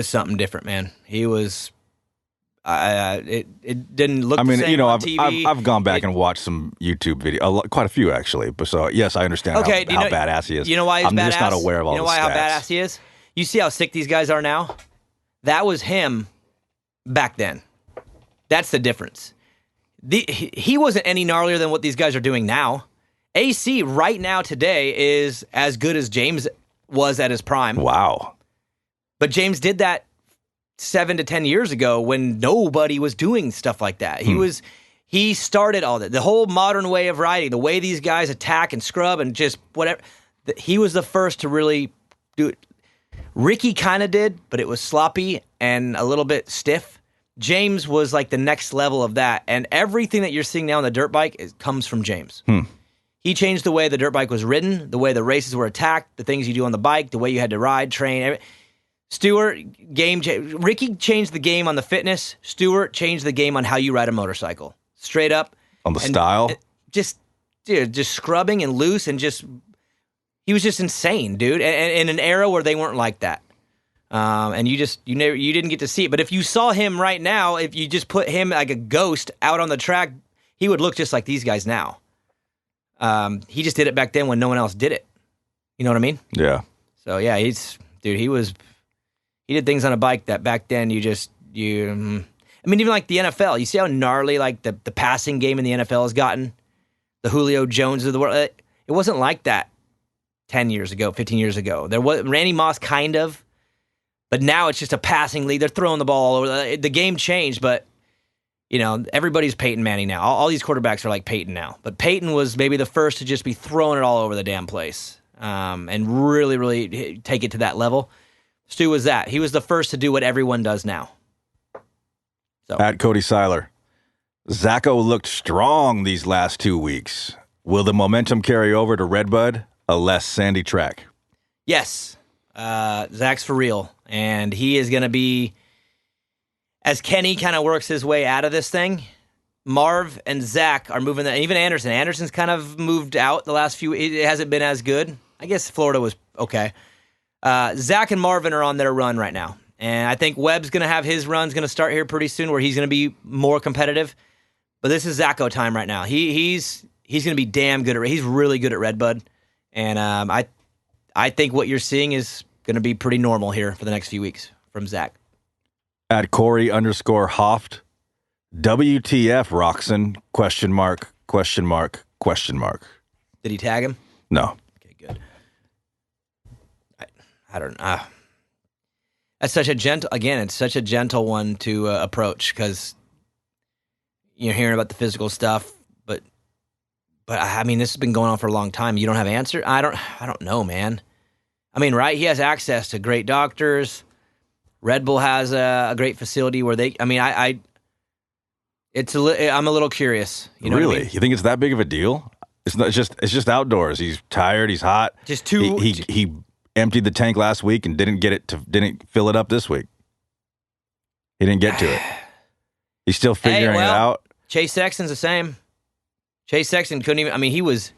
something different, man. He was... it didn't look the same on TV. I've gone back and watched some YouTube videos, quite a few actually. But so yes, I understand how badass he is. You know why he's I'm badass? just not aware of all the stats. You know why how badass he is? You see how sick these guys are now? That was him back then. That's the difference. He wasn't any gnarlier than what these guys are doing now. AC right now today is as good as James was at his prime. Wow. But James did that 7 to 10 years ago when nobody was doing stuff like that. He started all that. The whole modern way of riding, the way these guys attack and scrub and just whatever. He was the first to really do it. Ricky kind of did, but it was sloppy and a little bit stiff. James was like the next level of that. And everything that you're seeing now on the dirt bike comes from James. He changed the way the dirt bike was ridden, the way the races were attacked, the things you do on the bike, the way you had to ride, train, Ricky changed the game on the fitness. Stewart changed the game on how you ride a motorcycle. Straight up. On the style? Just scrubbing and loose and he was just insane, dude. And in an era where they weren't like that. And you didn't get to see it. But if you saw him right now, if you just put him like a ghost out on the track, he would look just like these guys now. He just did it back then when no one else did it. You know what I mean? Yeah. So yeah, he did things on a bike that back then even like the NFL, you see how gnarly like the passing game in the NFL has gotten? The Julio Jones of the world. It wasn't like that 10 years ago, 15 years ago. There was Randy Moss kind of, but now it's just a passing league. They're throwing the ball all over. The game changed, but everybody's Peyton Manning now. All these quarterbacks are like Peyton now. But Peyton was maybe the first to just be throwing it all over the damn place and really, really take it to that level. Stu was that. He was the first to do what everyone does now. So. At Cody Seiler, Zacho looked strong these last 2 weeks. Will the momentum carry over to Redbud, a less sandy track? Yes. Zach's for real. And he is going to be, as Kenny kind of works his way out of this thing, Marv and Zach are moving that. Even Anderson. Anderson's kind of moved out the last few. It hasn't been as good. I guess Florida was okay. Zach and Marvin are on their run right now. And I think Webb's going to have his run's going to start here pretty soon where he's going to be more competitive. But this is Zacho time right now. He's going to be damn good he's really good at Redbud. And I think what you're seeing is going to be pretty normal here for the next few weeks from Zach. At Corey _Hoft, WTF Roxon, ? Did he tag him? No. Okay, good. I don't know. That's such a it's such a gentle one to approach because you're hearing about the physical stuff, but I mean, this has been going on for a long time. You don't have an answer? I don't know, man. I mean, right? He has access to great doctors. Red Bull has a great facility where I'm a little curious. You know really? What I mean? You think it's that big of a deal? It's just outdoors. He's tired. He's hot. Just too. emptied the tank last week and didn't fill it up this week. He didn't get to it. He's still figuring it out. Chase Sexton's the same. Chase Sexton couldn't even. I mean, he was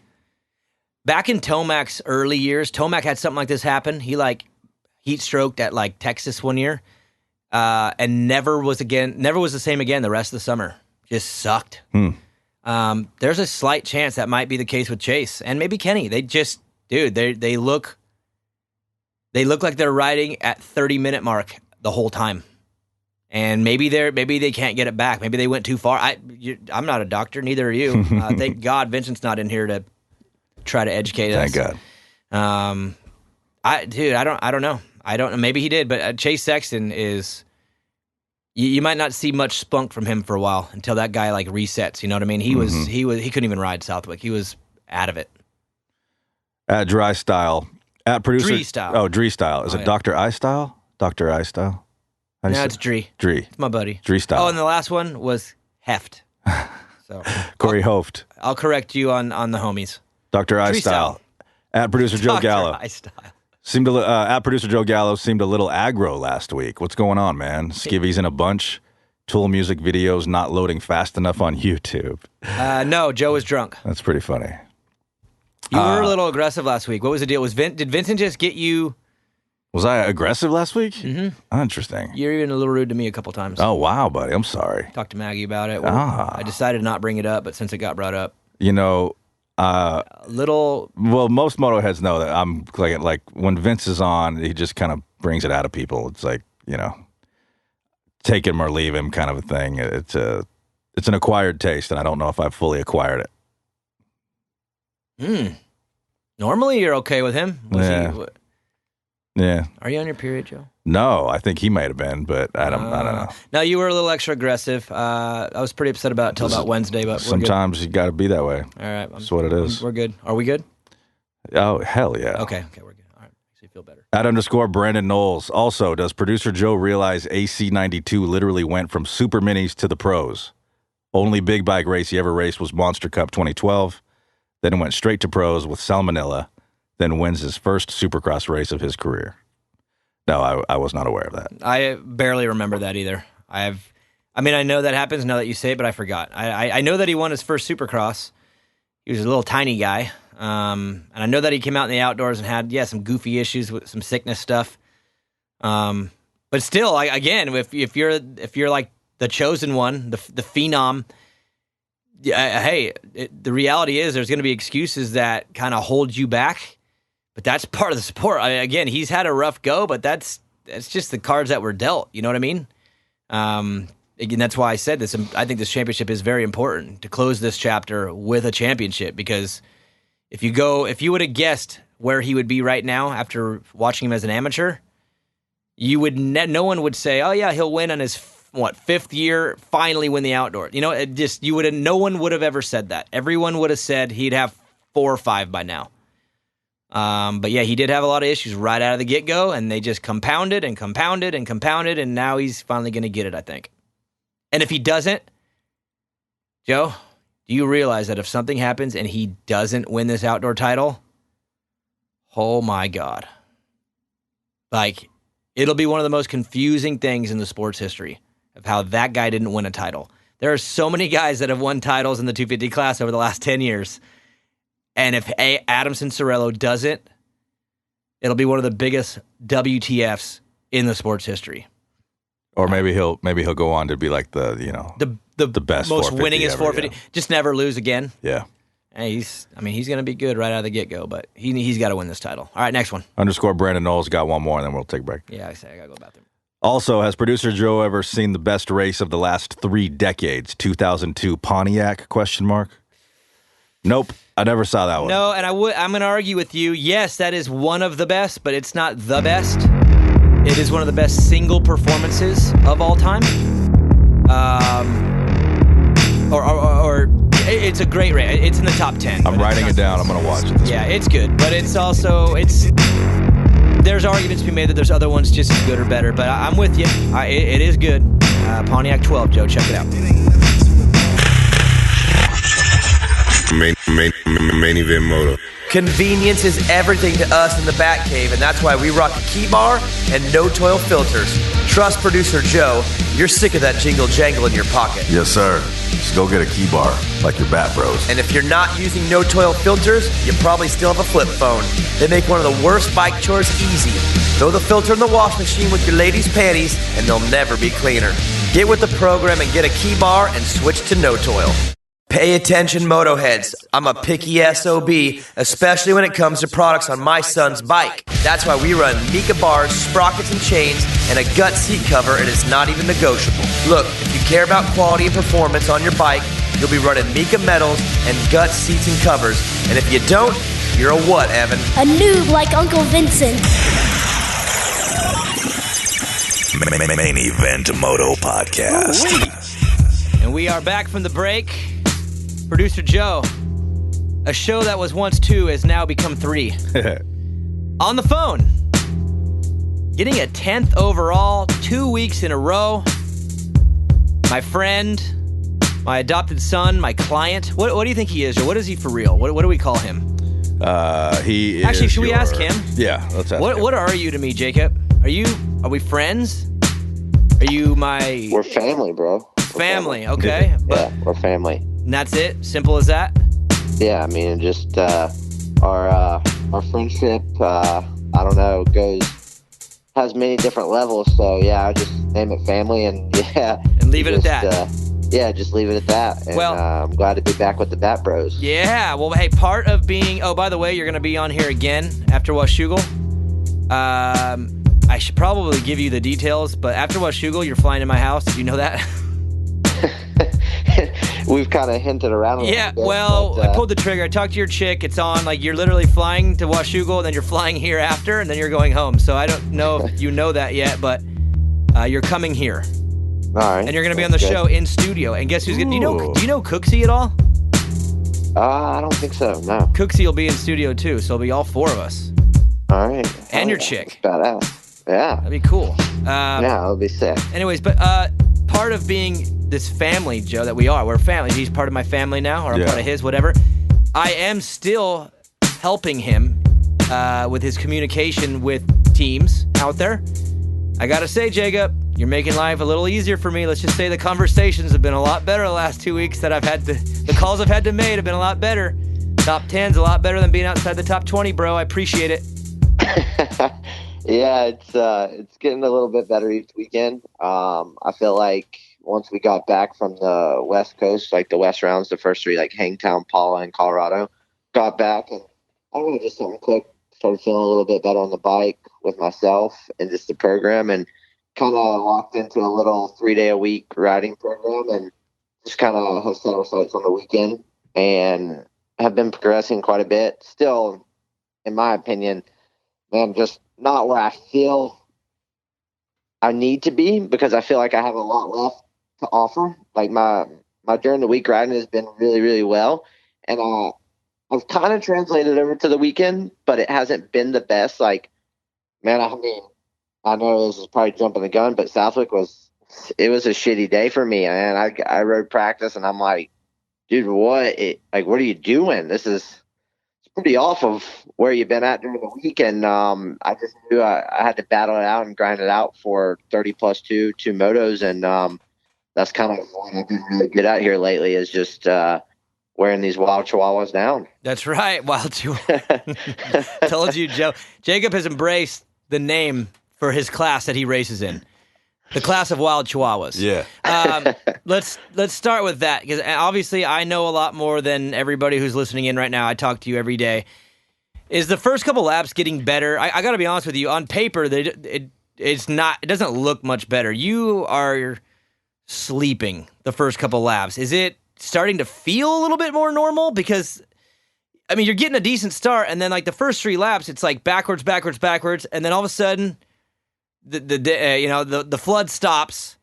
back in Tomac's early years. Tomac had something like this happen. He heat stroked at Texas one year, and never was the same again the rest of the summer. Just sucked. There's a slight chance that might be the case with Chase and maybe Kenny. They just, dude, they look like they're riding at 30-minute mark the whole time, and maybe they can't get it back. Maybe they went too far. I'm not a doctor, neither are you. Thank God Vincent's not in here to try to educate us. Thank God. I don't know. I don't know. Maybe he did, but Chase Sexton is. You might not see much spunk from him for a while until that guy resets. You know what I mean? He couldn't even ride Southwick. He was out of it. At Dry Style, at producer Dree Style. Oh, Dree Style. Is it yeah. Dr. I Style? Dr. I Style. No, it's Dree. Dree. It's my buddy. Dree Style. Oh, and the last one was Heft. So Corey Hoft. I'll correct you on the homies. Dr. I Dree Style. At producer Joe Gallo. Dr. I Style. At producer Joe Gallo seemed a little aggro last week. What's going on, man? Skivvy's in a bunch. Tool music videos not loading fast enough on YouTube. No, Joe was drunk. That's pretty funny. You were a little aggressive last week. What was the deal? Did Vincent just get you? Was I aggressive last week? Mm-hmm. Interesting. You're even a little rude to me a couple times. Oh, wow, buddy. I'm sorry. Talked to Maggie about it. I decided to not bring it up, but since it got brought up. Well, most Motoheads know that I'm like when Vince is on, he just kind of brings it out of people. It's take him or leave him kind of a thing. It's an acquired taste, and I don't know if I've fully acquired it. Normally, you're okay with him. Yeah. Are you on your period, Joe? No, I think he might have been, but I don't know. No, you were a little extra aggressive. I was pretty upset about it until about Wednesday, but sometimes you got to be that way. All right. That's what it is. We're good. Are we good? Oh, hell yeah. Okay, we're good. All right. Makes me feel better. At _Brandon Knowles. Also, does producer Joe realize AC92 literally went from super minis to the pros? Only big bike race he ever raced was Monster Cup 2012. Then went straight to pros with Salmonella. Then wins his first Supercross race of his career. No, I was not aware of that. I barely remember that either. I know that happens now that you say it, but I forgot. I know that he won his first Supercross. He was a little tiny guy. And I know that he came out in the outdoors and had, some goofy issues with some sickness stuff. But still, again, if you're like the chosen one, the phenom, the reality is there's going to be excuses that kind of hold you back. But that's part of the sport. Again, he's had a rough go, but that's just the cards that were dealt. You know what I mean? Again, that's why I said this. I think this championship is very important to close this chapter with a championship, because if you would have guessed where he would be right now after watching him as an amateur, no one would say, "Oh yeah, he'll win on his fifth year, finally win the outdoor." You know, no one would have ever said that. Everyone would have said he'd have 4 or 5 by now. But yeah, he did have a lot of issues right out of the get-go, and they just compounded, and now he's finally going to get it, I think. And if he doesn't, Joe, do you realize that if something happens and he doesn't win this outdoor title, oh my God. It'll be one of the most confusing things in the sports history of how that guy didn't win a title. There are so many guys that have won titles in the 250 class over the last 10 years. And if Adam Cianciarulo doesn't, it'll be one of the biggest WTFs in the sports history. Or maybe he'll go on to be like the best, most winningest 450. Yeah. Just never lose again. Yeah. Hey, he's going to be good right out of the get-go, but he's got to win this title. All right, next one. _Brandon Knowles got one more, and then we'll take a break. Yeah, I got to go to the bathroom. Also, has producer Joe ever seen the best race of the last 3 decades? 2002 Pontiac? ? Nope, I never saw that one. No, and I'm going to argue with you. Yes, that is one of the best, but it's not the best. It is one of the best single performances of all time. Or it's a great race. It's in the top 10. I'm writing it down. I'm going to watch it. It's good, but it's also there's arguments to be made that there's other ones just as good or better. But I'm with you. It is good. Pontiac 12, Joe. Check it out. Main event moto. Convenience is everything to us in the Batcave, and that's why we rock a key bar and no toil filters. Trust producer Joe, you're sick of that jingle jangle in your pocket. Yes, sir. Just go get a key bar, like your Bat Bros. And if you're not using no toil filters, you probably still have a flip phone. They make one of the worst bike chores easy. Throw the filter in the wash machine with your ladies' panties, and they'll never be cleaner. Get with the program and get a key bar and switch to no toil. Pay attention, Motoheads. I'm a picky SOB, especially when it comes to products on my son's bike. That's why we run Mika bars, sprockets and chains, and a gut seat cover, and it's not even negotiable. Look, if you care about quality and performance on your bike, you'll be running Mika metals and gut seats and covers. And if you don't, you're a what, Evan? A noob like Uncle Vincent. Main Event Moto Podcast. And we are back from the break. Producer Joe, a show that was once 2 has now become 3. On the phone, getting a 10th overall 2 weeks in a row. My friend, my adopted son, my client. What do you think he is, or what is he for real? What do we call him? He is. Actually, should we ask him? Yeah, let's ask him. What are you to me, Jacob? Are we friends? Are you my... We're family, bro. Family, okay. Yeah, we're family. And that's it? Simple as that? Yeah, I mean, just our friendship, I don't know, has many different levels. So, yeah, I just name it family and, yeah. And leave it at that. Yeah, just leave it at that. And I'm glad to be back with the Bat Bros. Yeah, well, hey, part of being... Oh, by the way, you're going to be on here again after Washougal. I should probably give you the details, but after Washougal, you're flying to my house. Did you know that? We've kind of hinted around a little bit. Well, I pulled the trigger. I talked to your chick. It's on. Like, you're literally flying to Washougal, and then you're flying here after, and then you're going home. So I don't know if you know that yet, but you're coming here. All right. And you're going to be on the show in studio. And guess who's going to... Do you know Cooksey at all? I don't think so, no. Cooksey will be in studio, too, so it'll be all 4 of us. All right. And your chick. That's badass. Yeah. That'd be cool. Yeah, it'll be sick. Anyways, but part of being this family, Joe, that we are, we're family. He's part of my family now, or I'm part of his, whatever. I am still helping him with his communication with teams out there. I gotta say, Jacob, you're making life a little easier for me. Let's just say the conversations have been a lot better the last 2 weeks that the calls I've had to make have been a lot better. Top 10's a lot better than being outside the top 20, bro. I appreciate it. Yeah, it's getting a little bit better each weekend. I feel like once we got back from the West Coast, like the West rounds, the first 3, like Hangtown, Paula, and Colorado, got back and I don't know, just something clicked. Started feeling a little bit better on the bike with myself and just the program, and kind of locked into a little 3-day-a-week riding program, and just kind of have set our sights on the weekend and have been progressing quite a bit. Still, in my opinion, man, just not where I feel I need to be, because I feel like I have a lot left to offer. Like my during the week riding has been really, really well. And I've kind of translated over to the weekend, but it hasn't been the best. Like, man, I mean, I know this is probably jumping the gun, but Southwick was a shitty day for me. And I rode practice and I'm like, dude, what are you doing? This is pretty off of where you've been at during the week. And I just knew I had to battle it out and grind it out for 30 plus two motos. And that's kind of what I've been really good at here lately, is just wearing these wild chihuahuas down. That's right, wild chihuahua. Told you, Joe. Jacob has embraced the name for his class that he races in. The class of wild chihuahuas. Yeah. Let's start with that, because obviously I know a lot more than everybody who's listening in right now. I talk to you every day. Is the first couple laps getting better? I got to be honest with you. On paper, it's not. It doesn't look much better. You are sleeping the first couple laps. Is it starting to feel a little bit more normal? Because I mean, you're getting a decent start, and then like the first 3 laps, it's like backwards, and then all of a sudden, the flood stops,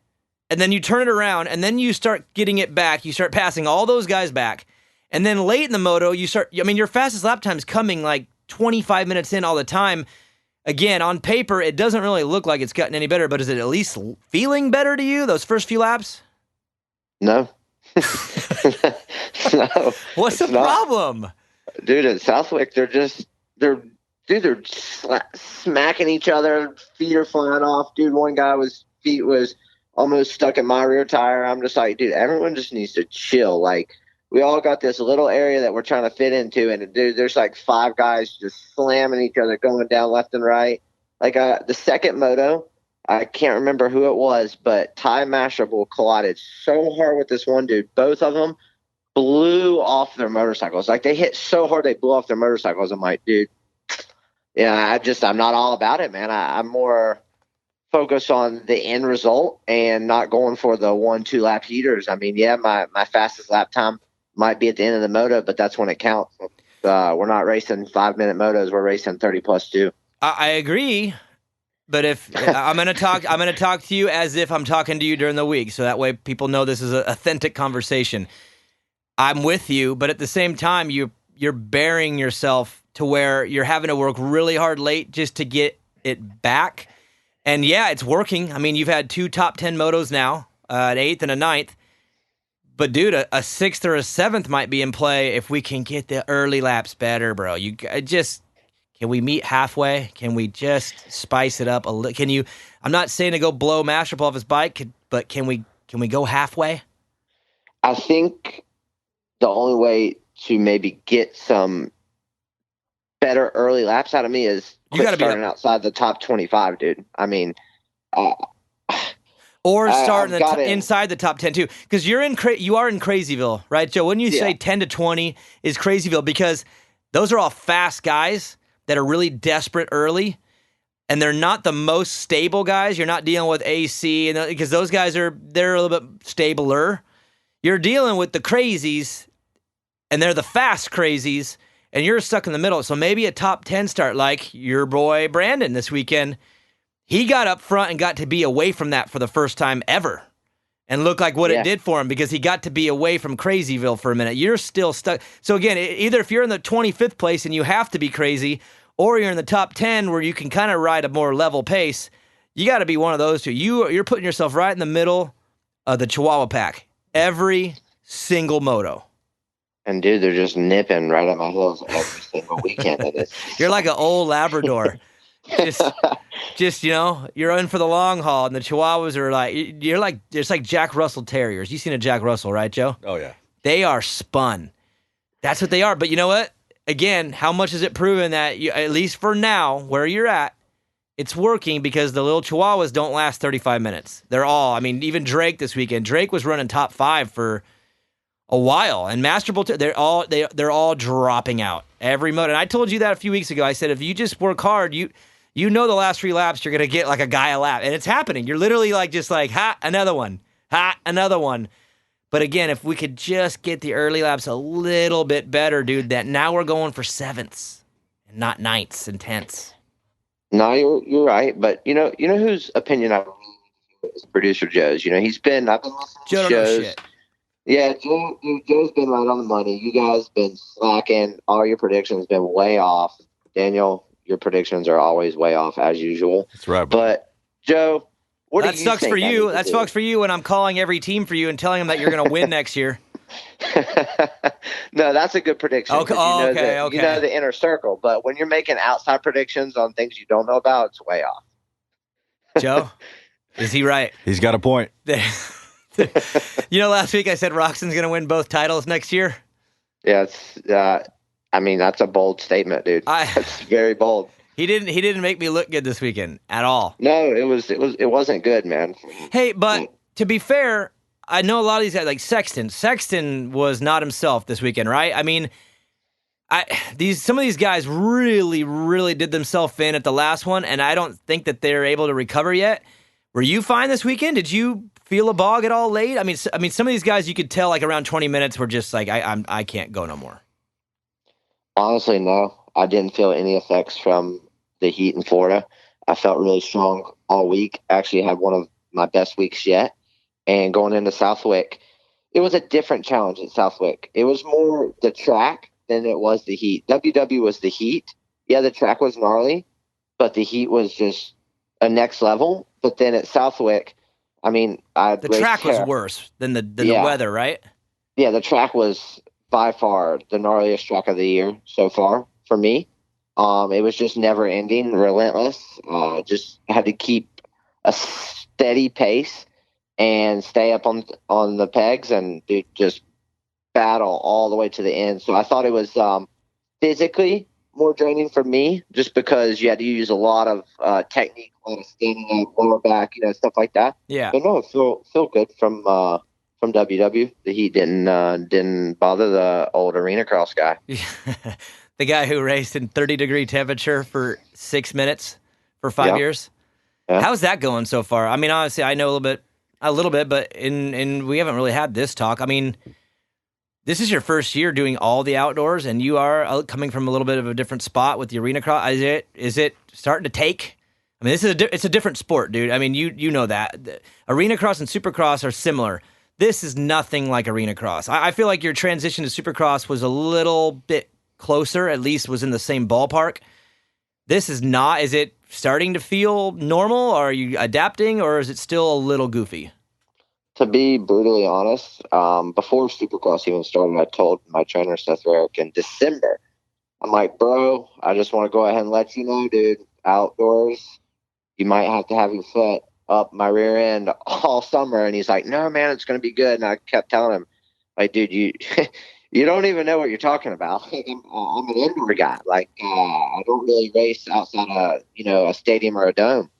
and then you turn it around, and then you start getting it back. You start passing all those guys back, and then late in the moto, your fastest lap time is coming like 25 minutes in all the time. Again, on paper, it doesn't really look like it's gotten any better, but is it at least feeling better to you, those first few laps? No. No. What's the problem? Dude, at Southwick, they're smacking each other. Feet are flying off. Dude, one guy feet was almost stuck in my rear tire. I'm just like, dude, everyone just needs to chill. Like, we all got this little area that we're trying to fit into, and dude, there's like 5 guys just slamming each other, going down left and right. Like the second moto, I can't remember who it was, but Ty Mashable collided so hard with this one dude. Both of them blew off their motorcycles. Like, they hit so hard they blew off their motorcycles. I'm like, dude, yeah, I'm not all about it, man. I'm more focused on the end result and not going for the 1-2 lap heaters. I mean, yeah, my fastest lap time might be at the end of the moto, but that's when it counts. We're not racing 5-minute motos. We're racing 30+2. I agree, but if I'm going to talk to you as if I'm talking to you during the week, so that way people know this is an authentic conversation. I'm with you, but at the same time, you're burying yourself to where you're having to work really hard late just to get it back. And yeah, it's working. I mean, you've had 2 top 10 motos now, an 8th and a 9th. But dude, a 6th or a 7th might be in play if we can get the early laps better, bro. Can we meet halfway? Can we just spice it up a little? I'm not saying to go blow Mashable off his bike, but can we go halfway? I think the only way to maybe get some better early laps out of me is starting outside the top 25, dude. I mean, or starting inside the top 10 too, because you are in Crazyville, right, Joe? Wouldn't you say 10 to 20 is Crazyville, because those are all fast guys that are really desperate early, and they're not the most stable guys. You're not dealing with AC, because those guys they're a little bit stabler. You're dealing with the crazies, and they're the fast crazies, and you're stuck in the middle. So maybe a top 10 start, like your boy Brandon this weekend. He got up front and got to be away from that for the first time ever, and look like what it did for him, because he got to be away from Crazyville for a minute. You're still stuck. So again, either if you're in the 25th place and you have to be crazy, or you're in the top 10 where you can kind of ride a more level pace, you got to be one of those two. You're putting yourself right in the middle of the Chihuahua pack every single moto. And dude, they're just nipping right at my heels every single weekend. You're like an old Labrador. Just you're in for the long haul, and the Chihuahuas are it's like Jack Russell Terriers. You've seen a Jack Russell, right, Joe? Oh yeah. They are spun. That's what they are. But you know what? Again, how much is it proven that at least for now, where you're at, it's working, because the little Chihuahuas don't last 35 minutes. They're all. I mean, even Drake this weekend. Drake was running top 5 for a while, and Masterable, they're all dropping out every moto. And I told you that a few weeks ago. I said, if you just work hard, you know the last 3 laps you're going to get like a guy a lap. And it's happening. You're literally another one. Another one. But again, if we could just get the early laps a little bit better, dude, that now we're going for 7ths and not 9ths and 10ths. No, you're right. But you know whose opinion I is producer Joe's. I've been listening to shows. Yeah, Joe's been right on the money. You guys been slacking. All your predictions been way off. Daniel, your predictions are always way off as usual. That's right. But Joe, what that do you sucks think for you. That sucks for you when I'm calling every team for you and telling them that you're going to win next year. No, that's a good prediction. Okay. You know the inner circle, but when you're making outside predictions on things you don't know about, it's way off. Joe, is he right? He's got a point. Last week I said Roxon's going to win both titles next year. Yeah, that's a bold statement, dude. That's very bold. He didn't make me look good this weekend at all. No, it wasn't good, man. Hey, but to be fair, I know a lot of these guys, like Sexton. Sexton was not himself this weekend, right? I mean, some of these guys really, really did themselves in at the last one, and I don't think that they're able to recover yet. Were you fine this weekend? Did you feel a bog at all late? I mean, some of these guys you could tell like around 20 minutes were just like, I can't go no more. Honestly, no. I didn't feel any effects from the heat in Florida. I felt really strong all week. Actually had one of my best weeks yet. And going into Southwick, it was a different challenge at Southwick. It was more the track than it was the heat. WW was the heat. Yeah, the track was gnarly, but the heat was just a next level. But then at Southwick, I mean, the track was worse than the weather, right? Yeah, the track was by far the gnarliest track of the year so far for me. It was just never ending, relentless. Just had to keep a steady pace and stay up on the pegs and just battle all the way to the end. So I thought it was physically more draining for me, just because you had to use a lot of technique, a lot of standing up, lower back, stuff like that. Yeah. But no, feel good from WW. The heat didn't bother the old arena cross guy. The guy who raced in 30-degree temperature for 6 minutes for 5 years. Yeah. How's that going so far? I mean, honestly, I know a little bit, but we haven't really had this talk. I mean, this is your first year doing all the outdoors, and you are coming from a little bit of a different spot with the arena cross. Is it starting to take? I mean, it's a different sport, dude. I mean, you know that. The arena cross and supercross are similar. This is nothing like arena cross. I feel like your transition to supercross was a little bit closer, at least was in the same ballpark. This is not. Is it starting to feel normal? Are you adapting, or is it still a little goofy? To be brutally honest, before Supercross even started, I told my trainer, Seth Rarick, in December, I'm like, bro, I just want to go ahead and let you know, dude, outdoors, you might have to have your foot up my rear end all summer. And he's like, no, man, it's going to be good. And I kept telling him, like, dude, you you don't even know what you're talking about. I'm an indoor guy. Like, I don't really race outside of, a stadium or a dome.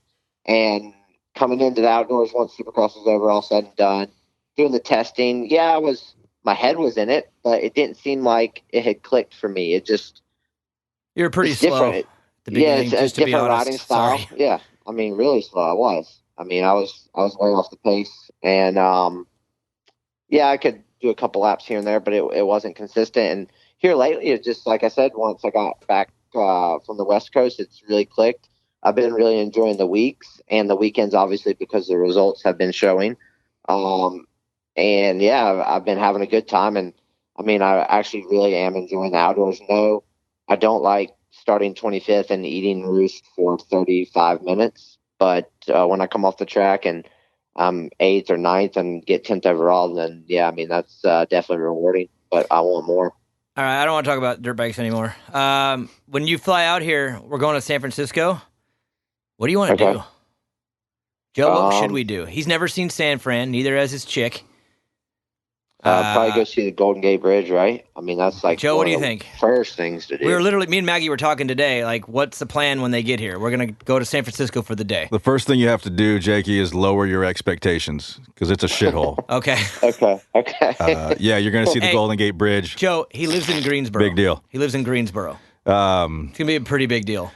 And coming into the outdoors once Supercross was over, all said and done, doing the testing, my head was in it, but it didn't seem like it had clicked for me. It just, you're pretty slow. Different. Beginning, it's a different riding style. Sorry. Yeah, I mean, really slow. I was. I mean, I was way off the pace, and I could do a couple laps here and there, but it wasn't consistent. And here lately, it's just like I said. Once I got back from the West Coast, it's really clicked. I've been really enjoying the weeks and the weekends, obviously, because the results have been showing. I've been having a good time. And I mean, I actually really am enjoying the outdoors. No, I don't like starting 25th and eating roost for 35 minutes. But when I come off the track and I'm 8th or 9th and get 10th overall, then that's definitely rewarding. But I want more. All right, I don't want to talk about dirt bikes anymore. When you fly out here, we're going to San Francisco. What do you want to do? Joe, what should we do? He's never seen San Fran, neither has his chick. Probably go see the Golden Gate Bridge, right? I mean, that's like Joe, what do you think? First things to do. Me and Maggie were talking today, like, what's the plan when they get here? We're going to go to San Francisco for the day. The first thing you have to do, Jakey, is lower your expectations, because it's a shithole. Okay. Okay. You're going to see the Golden Gate Bridge. Joe, he lives in Greensboro. Big deal. He lives in Greensboro. It's going to be a pretty big deal.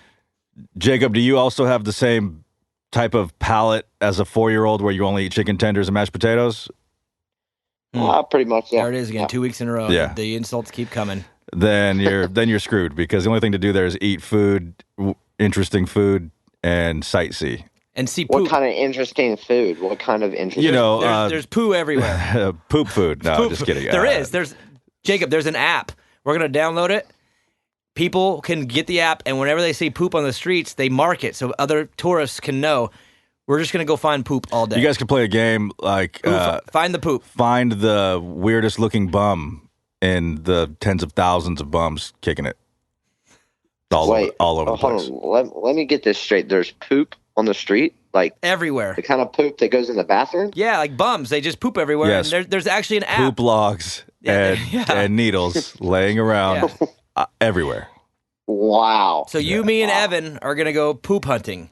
Jacob, do you also have the same type of palate as a 4-year-old where you only eat chicken tenders and mashed potatoes? Pretty much, yeah. There it is again, 2 weeks in a row. Yeah. The insults keep coming. Then you're screwed, because the only thing to do there is eat food, interesting food, and sightsee. And see poop. What kind of interesting food? What kind of interesting there's poo everywhere. Poop food. No, poop just kidding. There is. Jacob, there's an app. We're going to download it. People can get the app, and whenever they see poop on the streets, they mark it so other tourists can know. We're just going to go find poop all day. You guys can play a game like... find the poop. Find the weirdest looking bum in the tens of thousands of bums kicking it. All over the place. Let me get this straight. There's poop on the street? Like everywhere. The kind of poop that goes in the bathroom? Yeah, like bums. They just poop everywhere. Yes. And there's actually an app. Poop logs and needles laying around everywhere. Wow. So me and Evan are going to go poop hunting.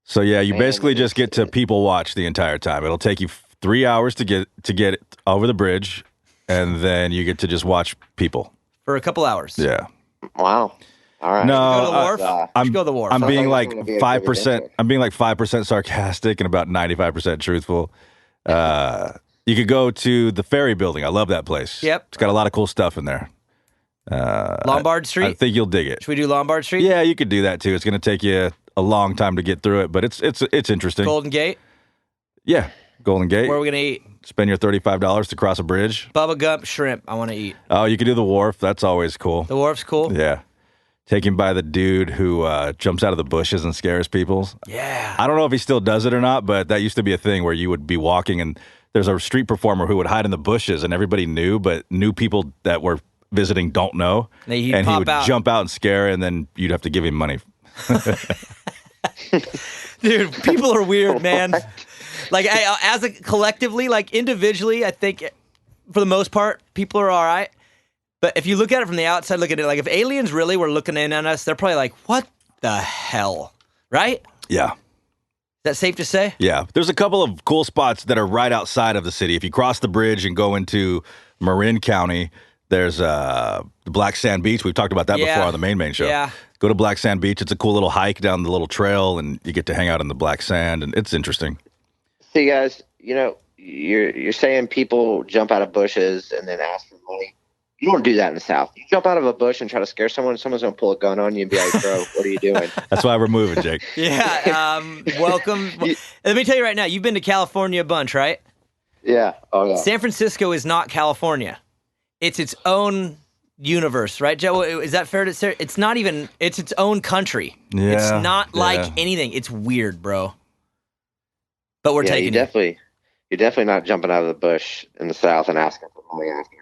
So you basically just get to people watch the entire time. It'll take you 3 hours to get it over the bridge, and then you get to just watch people for a couple hours. Yeah. Wow. All right. No, go to the wharf. I'm go to the wharf. I'm being like 5%. I'm being like 5% sarcastic and about 95% truthful. You could go to the Ferry Building. I love that place. Yep. It's got a lot of cool stuff in there. Lombard Street? I think you'll dig it. Should we do Lombard Street? Yeah, you could do that too. It's going to take you a long time to get through it, but it's interesting. Golden Gate? Yeah, Golden Gate. Where are we going to eat? Spend your $35 to cross a bridge. Bubba Gump shrimp. I want to eat. Oh, you could do the wharf. That's always cool. The wharf's cool? Yeah. Taken by the dude who jumps out of the bushes and scares people. Yeah. I don't know if he still does it or not, but that used to be a thing where you would be walking and there's a street performer who would hide in the bushes, and everybody knew, but new people that were visiting don't know. And he would jump out and scare, and then you'd have to give him money. Dude, people are weird, man. Like, collectively, like individually, I think for the most part, people are all right. But if you look at it from the outside, look at it like if aliens really were looking in on us, they're probably like, what the hell? Right? Yeah. Is that safe to say? Yeah. There's a couple of cool spots that are right outside of the city. If you cross the bridge and go into Marin County, there's the Black Sand Beach. We've talked about that before on the main show. Yeah. Go to Black Sand Beach. It's a cool little hike down the little trail, and you get to hang out in the black sand, and it's interesting. So you guys, you're saying people jump out of bushes and then ask for money. You don't do that in the South. You jump out of a bush and try to scare someone, someone's going to pull a gun on you and be like, bro, what are you doing? That's why we're moving, Jake. Yeah. Welcome. Let me tell you right now, you've been to California a bunch, right? Yeah. Oh, yeah. San Francisco is not California. It's its own universe, right, Joe? Is that fair to say? It's not even, it's its own country. Yeah. It's not like anything. It's weird, bro. But we're taking You're definitely not jumping out of the bush in the South and asking for money after.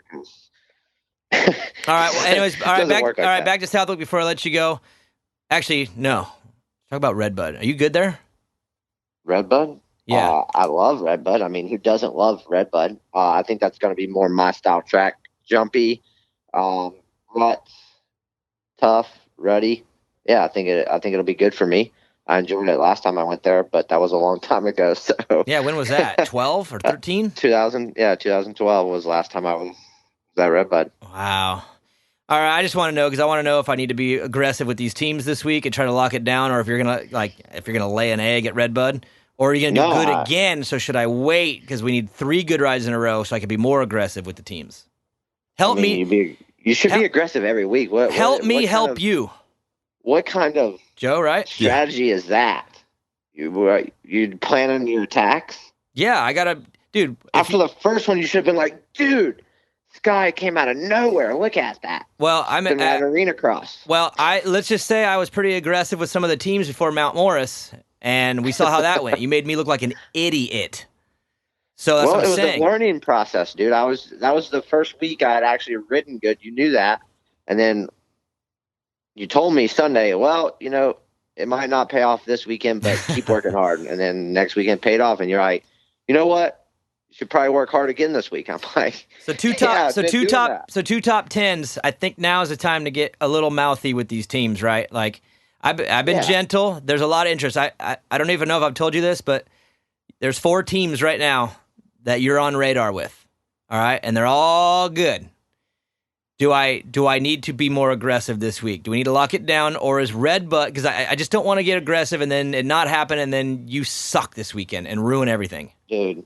All right. Well, anyways, back to Southwick before I let you go. Actually, no. Talk about Redbud. Are you good there? Redbud? Yeah. I love Redbud. I mean, who doesn't love Redbud? I think that's going to be more my style track. Jumpy, ruts, tough, ruddy. Yeah, I think it'll be good for me. I enjoyed it last time I went there, but that was a long time ago. So yeah, when was that? 12 or 13? 2012 was the last time I was at Redbud. Wow. All right, I just want to know because I want to know if I need to be aggressive with these teams this week and try to lock it down, or if you're gonna lay an egg at Redbud, or are you gonna do good again? So should I wait because we need 3 good rides in a row so I can be more aggressive with the teams? Help me. You should be aggressive every week. Help you. What kind of Joe? Right? Strategy is that? You planning your attacks? Yeah, I gotta, dude. After the first one, you should have been like, dude. This guy came out of nowhere. Look at that. Well, I'm at Arena Cross. Well, let's just say I was pretty aggressive with some of the teams before Mount Morris, and we saw how that went. You made me look like an idiot. So that's what I'm saying. It was a learning process, dude. That was the first week I had actually ridden good. You knew that, and then you told me Sunday, well, it might not pay off this weekend, but keep working hard. And then next weekend paid off, and you're like, you know what? Should probably work hard again this week. I'm like, two top 10s. I think now is the time to get a little mouthy with these teams, right? Like, I've been gentle. There's a lot of interest. I don't even know if I've told you this, but there's 4 teams right now that you're on radar with. All right, and they're all good. Do I need to be more aggressive this week? Do we need to lock it down, or is Redbud? Because I just don't want to get aggressive and then it not happen, and then you suck this weekend and ruin everything, dude.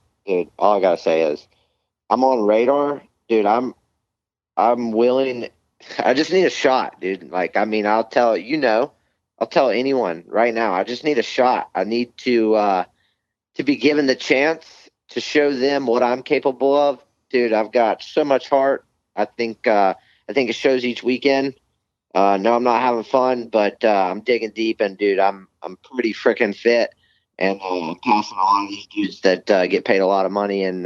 All I gotta say is, I'm on radar, dude. I'm willing. I just need a shot, dude. Like, I mean, I'll tell anyone right now. I just need a shot. I need to be given the chance to show them what I'm capable of, dude. I've got so much heart. I think it shows each weekend. No, I'm not having fun, but I'm digging deep, and dude, I'm pretty freaking fit. And passing a lot of these dudes that get paid a lot of money and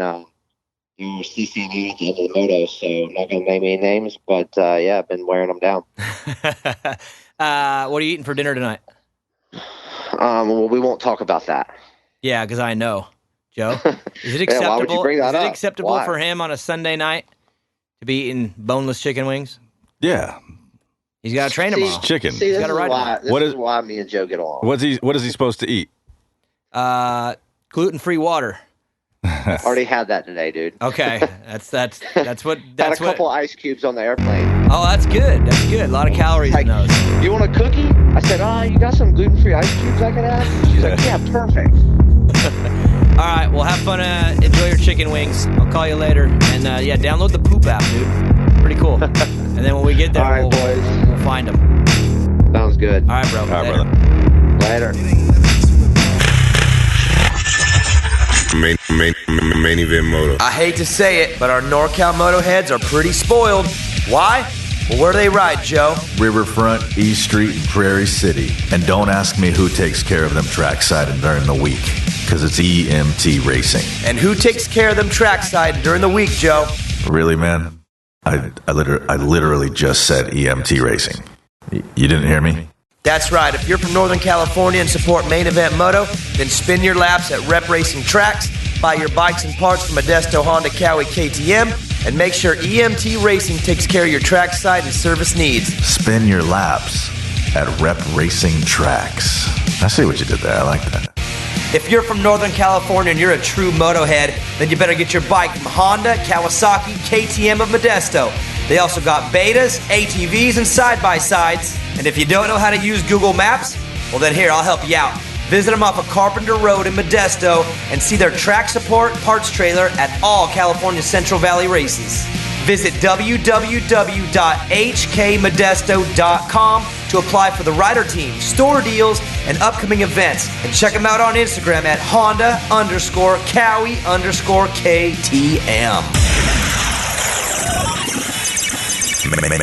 CCNA at the end of the Moto. So I'm not going to name any names, but I've been wearing them down. What are you eating for dinner tonight? Well, we won't talk about that. Yeah, because I know, Joe. Is it acceptable? Why would you bring that up? Is it acceptable for him on a Sunday night to be eating boneless chicken wings? Yeah. He's got to train tomorrow. Chicken. He's got to ride. This is why me and Joe get along. What is he supposed to eat? Gluten-free water. Already had that today, dude. Okay, that's what. Had a couple ice cubes on the airplane. Oh, that's good. That's good. A lot of calories in those. You want a cookie? I said, you got some gluten-free ice cubes I could have? She's like, yeah, perfect. All right, well, have fun. Enjoy your chicken wings. I'll call you later. And download the Poop app, dude. Pretty cool. And then when we get there, we'll find them. Sounds good. All right, bro. All right, brother. Later. Main event Moto. I hate to say it, but our NorCal Moto heads are pretty spoiled. Why? Well, where do they ride, Joe? Riverfront, East Street, and Prairie City. And don't ask me who takes care of them trackside and during the week. Because it's EMT Racing. And who takes care of them trackside during the week, Joe? Really, man? I literally just said EMT Racing. You didn't hear me? That's right. If you're from Northern California and support Main Event Moto, then spin your laps at Rep Racing Tracks, buy your bikes and parts from Modesto, Honda, Cowie, KTM, and make sure EMT Racing takes care of your trackside and service needs. Spin your laps at Rep Racing Tracks. I see what you did there. I like that. If you're from Northern California and you're a true Motohead, then you better get your bike from Honda, Kawasaki, KTM of Modesto. They also got betas, ATVs, and side-by-sides. And if you don't know how to use Google Maps, well then here, I'll help you out. Visit them off of Carpenter Road in Modesto and see their track support parts trailer at all California Central Valley races. Visit www.hkmodesto.com to apply for the rider team, store deals, and upcoming events. And check them out on Instagram at Honda_Cowie_KTM.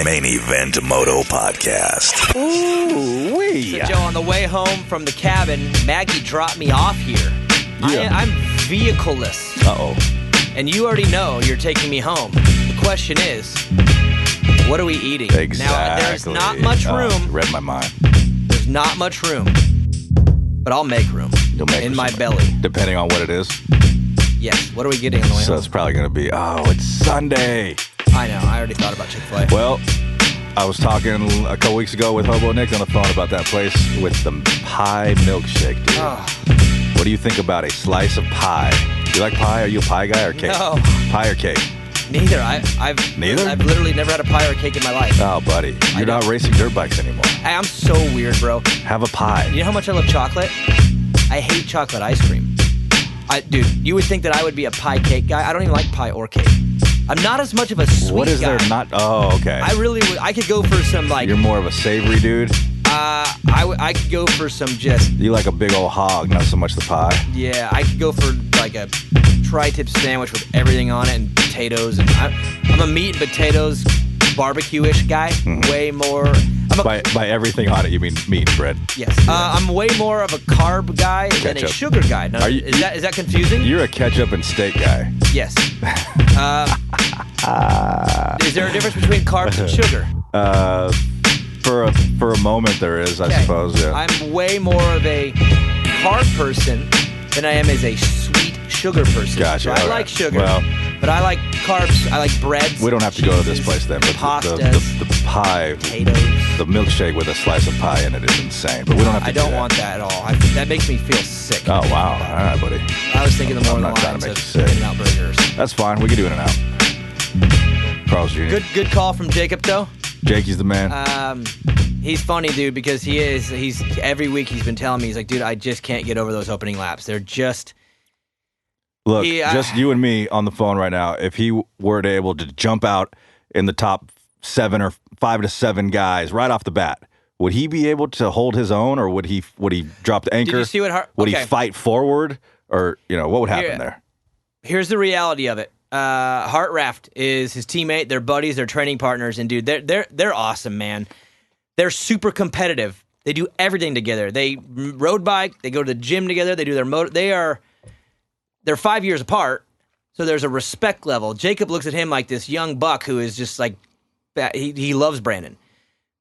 Main Event Moto Podcast. Ooh-wee. So, Joe, on the way home from the cabin, Maggie dropped me off here. Yeah. I'm vehicleless. Uh-oh. And you already know you're taking me home. The question is, what are we eating? Exactly. Now, there's not much room. Read my mind. There's not much room. But I'll make room. You'll make in for my something. belly. Depending on what it is. Yes. What are we getting on the way So home? it's probably going to be, it's Sunday. I know. I already thought about Chick-fil-A. Well, I was talking a couple weeks ago with Hobo Nick on the phone about that place with the pie milkshake, dude. Oh. What do you think about a slice of pie? You like pie? Are you a pie guy or cake? No. Pie or cake? Neither. Neither? I've literally never had a pie or a cake in my life. Oh, buddy. You're not racing dirt bikes anymore. I'm so weird, bro. Have a pie. You know how much I love chocolate? I hate chocolate ice cream. Dude, you would think that I would be a pie cake guy. I don't even like pie or cake. I'm not as much of a sweet guy. What is there not? Oh, okay. I really would. I could go for some like. You're more of a savory dude? I could go for some just. You like a big old hog, not so much the pie? Yeah, I could go for like a tri-tip sandwich with everything on it and potatoes. And I'm a meat and potatoes barbecue-ish guy. Mm-hmm. Way more. By everything on it, you mean meat and bread? Yes. I'm way more of a carb guy than a sugar guy. Now, is that confusing? You're a ketchup and steak guy. Yes. Is there a difference between carbs and sugar? For a moment there is, I suppose. Yeah. I'm way more of a carb person than I am as a sweet sugar person. Gotcha. So I like sugar, but I like carbs. I like breads. We don't have to go to this place then. But pastas, the pie, potatoes, the milkshake with a slice of pie in it is insane. But we don't have to. I don't want that at all. That makes me feel sick. Oh wow! All right, buddy. I was thinking the more I'm not trying lines to make of you sick. In-N-Out burgers. That's fine. We can do In-N-Out. Carl's Jr. Good call from Jacob though. Jakey's the man. He's funny, dude, because he's every week he's been telling me, he's like, dude, I just can't get over those opening laps. They're just. Look, just you and me on the phone right now. If he were to able to jump out in the top 7 or 5 to 7 guys right off the bat, would he be able to hold his own, or would he drop the anchor? Did you see what? Would he fight forward, or what would happen there? Here's the reality of it. Hart Raft is his teammate. They're buddies. They're training partners, and dude, they're awesome, man. They're super competitive. They do everything together. They road bike. They go to the gym together. They do their motor. They're 5 years apart, so there's a respect level. Jacob looks at him like this young buck who is just like, he loves Brandon.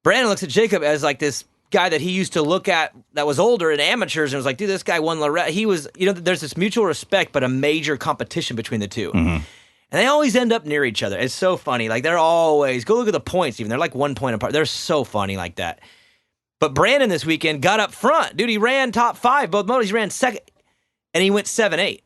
Brandon looks at Jacob as like this guy that he used to look at that was older in amateurs and was like, dude, this guy won Lorette. He was, there's this mutual respect, but a major competition between the two. Mm-hmm. And they always end up near each other. It's so funny. Like, they're always, go look at the points even. They're like 1 point apart. They're so funny like that. But Brandon this weekend got up front. Dude, he ran top 5. Both motos, he ran second. And he went 7-8.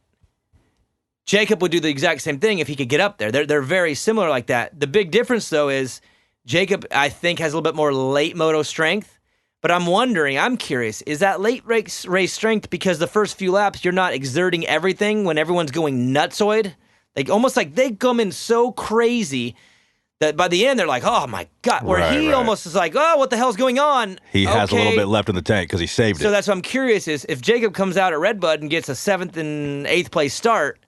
Jacob would do the exact same thing if he could get up there. They're very similar like that. The big difference, though, is Jacob, I think, has a little bit more late moto strength. But I'm curious, is that late race strength because the first few laps you're not exerting everything when everyone's going nutsoid? Like, almost like they come in so crazy that by the end they're like, oh my God. Where he almost is like, oh, what the hell's going on? He has a little bit left in the tank because he saved it. So that's what I'm curious is if Jacob comes out at Redbud and gets a 7th and 8th place start,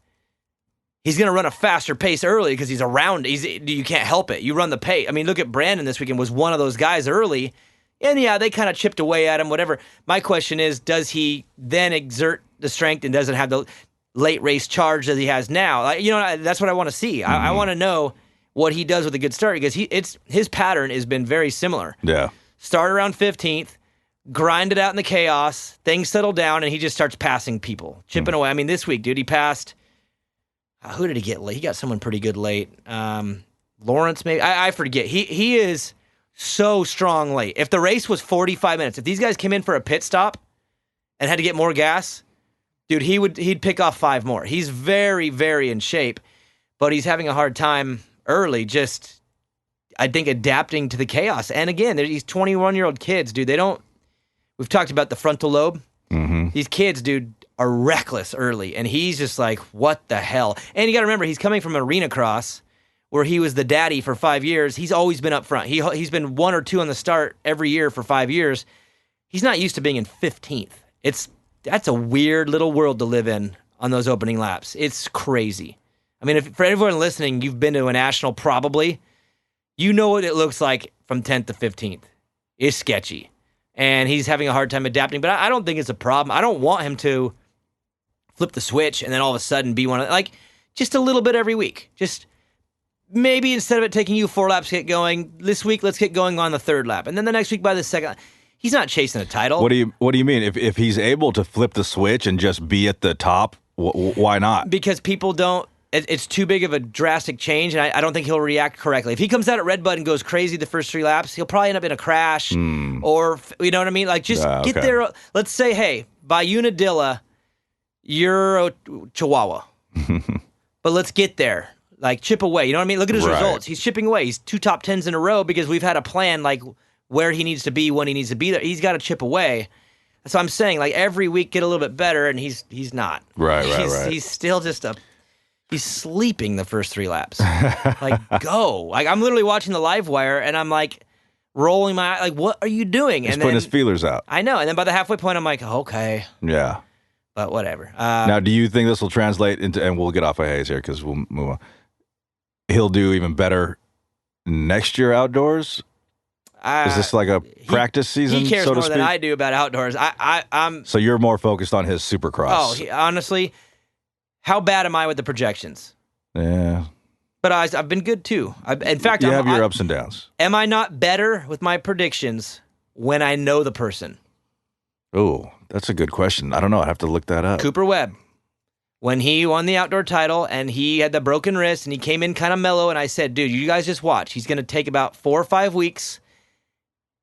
he's going to run a faster pace early because he's around. You can't help it. You run the pace. I mean, look at Brandon this weekend was one of those guys early. And yeah, they kind of chipped away at him, whatever. My question is, does he then exert the strength and doesn't have the late race charge that he has now. That's what I want to see. I want to know what he does with a good start because his pattern has been very similar. Yeah. Start around 15th, grind it out in the chaos, things settle down, and he just starts passing people, chipping away. I mean, this week, dude, he passed. Who did he get late? He got someone pretty good late. Lawrence, maybe. I forget. He is so strong late. If the race was 45 minutes, if these guys came in for a pit stop and had to get more gas, dude, he'd pick off 5 more. He's very, very in shape, but he's having a hard time early. Just, I think, adapting to the chaos. And again, these 21-year-old kids, dude. We've talked about the frontal lobe. Mm-hmm. These kids, dude, are reckless early, and he's just like, what the hell? And you got to remember, he's coming from arena cross, where he was the daddy for 5 years. He's always been up front. He's been 1 or 2 on the start every year for 5 years. He's not used to being in 15th. That's a weird little world to live in on those opening laps. It's crazy. I mean, for everyone listening, you've been to a national probably. You know what it looks like from 10th to 15th. It's sketchy. And he's having a hard time adapting, but I don't think it's a problem. I don't want him to flip the switch and then all of a sudden be one of, just a little bit every week. Just maybe instead of it taking you 4 laps to get going, this week let's get going on the 3rd lap. And then the next week by the 2nd. He's not chasing a title. What do you mean? If he's able to flip the switch and just be at the top, why not? Because people don't. It's too big of a drastic change, and I don't think he'll react correctly. If he comes out at red button and goes crazy the first 3 laps, he'll probably end up in a crash, or you know what I mean. Get there. Let's say, hey, by Unadilla, you're a Chihuahua, but let's get there. Chip away. You know what I mean? Look at his results. He's chipping away. He's 2 top 10s in a row because we've had a plan where he needs to be when he needs to be there. He's got to chip away. So I'm saying every week get a little bit better, and he's not. Right. He's still just he's sleeping the first 3 laps. Go. I'm literally watching the live wire, and I'm rolling my eye. What are you doing? He's putting his feelers out. I know. And then by the halfway point, I'm like, okay. Yeah. But whatever. Now, do you think this will translate into, and we'll get off of Hayes here because we'll move on. He'll do even better next year outdoors? Is this like a practice season, he cares so to more speak? than I do about outdoors. I'm. So you're more focused on his Supercross. Honestly, how bad am I with the projections? Yeah. But I've been good too. In fact, you have your ups and downs. Am I not better with my predictions when I know the person? Oh, that's a good question. I don't know. I'd have to look that up. Cooper Webb. When he won the outdoor title and he had the broken wrist and he came in kind of mellow, and I said, dude, you guys just watch. He's going to take about 4 or 5 weeks,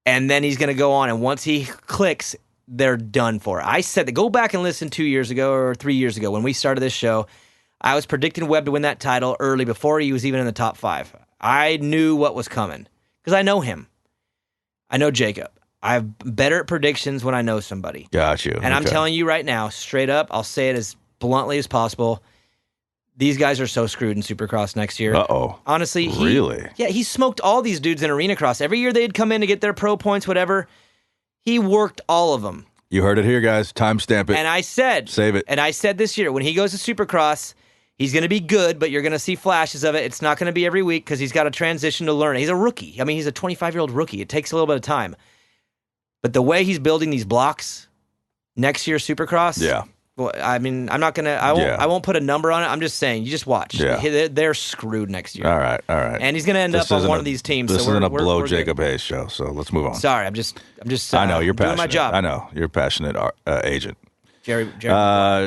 and then he's going to go on. And once he clicks, they're done for. I said that. Go back and listen 2 years ago or 3 years ago when we started this show. I was predicting Webb to win that title early before he was even in the top 5. I knew what was coming because I know him. I know Jacob. I'm better at predictions when I know somebody. Got you. And I'm telling you right now, straight up, I'll say it as bluntly as possible. These guys are so screwed in Supercross next year. Uh-oh. Honestly. Really? He smoked all these dudes in Arena Cross. Every year they'd come in to get their pro points, whatever. He worked all of them. You heard it here, guys. Timestamp it. And I said. Save it. And I said this year, when he goes to Supercross, he's going to be good, but you're going to see flashes of it. It's not going to be every week because he's got to transition to learn. He's a rookie. I mean, he's a 25-year-old rookie. It takes a little bit of time. But the way he's building these blocks next year, Supercross. Yeah. Well, I mean, I'm not gonna. I won't put a number on it. I'm just saying, you just watch. Yeah. They're screwed next year. All right. And he's gonna end up on one of these teams. This so isn't we're blow Jacob Hayes show. So let's move on. Sorry, I'm just. I know you're doing passionate. my job. I know you're a passionate agent. Jerry.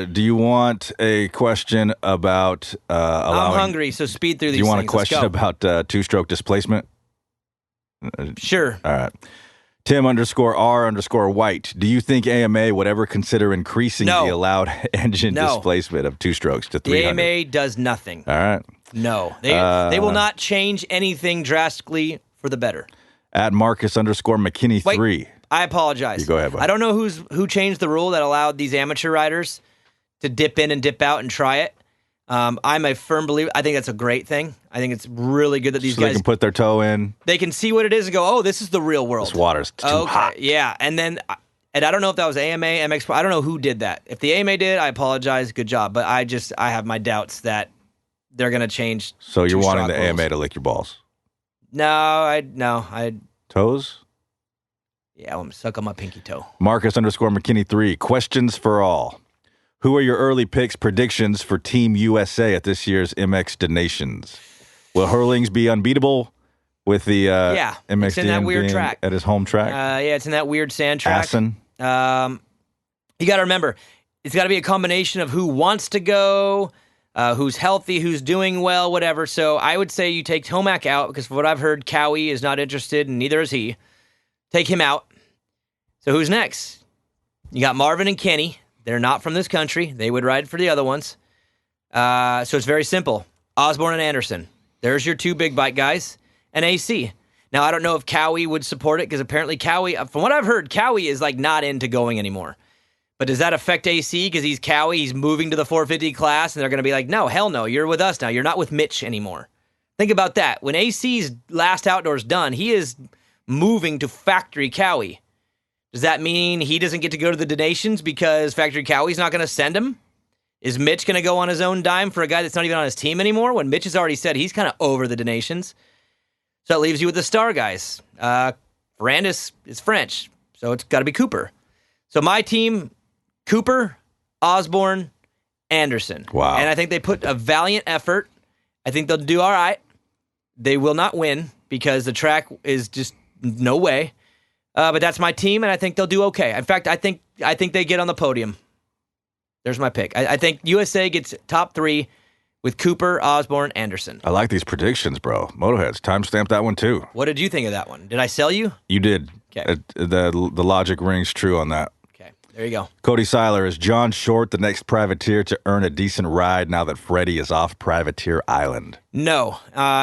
Do you want a question about? I'm hungry, so speed through these. Do you want things. a question about two-stroke displacement? Sure. All right. Tim_R_White. Do you think AMA would ever consider increasing the allowed engine displacement of 2 strokes to 300? The AMA does nothing. All right. No. They will not change anything drastically for the better. At Marcus_McKinney3. Wait, I apologize. You go ahead, buddy. I don't know who changed the rule that allowed these amateur riders to dip in and dip out and try it. I'm a firm believer. I think that's a great thing. I think it's really good that these guys they can put their toe in. They can see what it is and go, oh, this is the real world. This water's too hot. Yeah, and I don't know if that was AMA, MX. I don't know who did that. If the AMA did, I apologize. Good job. But I have my doubts that they're going to change. So you're wanting the rules. AMA to lick your balls? No. Toes? Yeah, I'm suck on my pinky toe. Marcus_McKinney3. Questions for all. Who are your early picks predictions for Team USA at this year's MX Donations? Will Hurlings be unbeatable with the MX it's in that weird track at his home track? It's in that weird sand track. Assen. You got to remember, it's got to be a combination of who wants to go, who's healthy, who's doing well, whatever. So I would say you take Tomac out because, from what I've heard, Cowie is not interested, and neither is he. Take him out. So who's next? You got Marvin and Kenny. They're not from this country. They would ride for the other ones. So it's very simple. Osborne and Anderson. There's your two big bike guys. And AC. Now, I don't know if Cowie would support it because apparently Cowie, from what I've heard, Cowie is like not into going anymore. But does that affect AC because he's Cowie? He's moving to the 450 class and they're going to be like, no, hell no. You're with us now. You're not with Mitch anymore. Think about that. When AC's last outdoor's done, he is moving to Factory Cowie. Does that mean he doesn't get to go to the donations because Factory Cowie's not going to send him? Is Mitch going to go on his own dime for a guy that's not even on his team anymore when Mitch has already said he's kind of over the donations? So that leaves you with the star guys. Ferrandis is French, so it's got to be Cooper. So my team, Cooper, Osborne, Anderson. Wow. And I think they put a valiant effort. I think they'll do all right. They will not win because the track is just no way. But that's my team, and I think they'll do okay. In fact, I think they get on the podium. There's my pick. I think USA gets top 3 with Cooper, Osborne, Anderson. I like these predictions, bro. Motoheads, timestamp that one too. What did you think of that one? Did I sell you? You did. Okay. The logic rings true on that. Okay, there you go. Cody Seiler, is John Short the next privateer to earn a decent ride now that Freddie is off Privateer Island? No,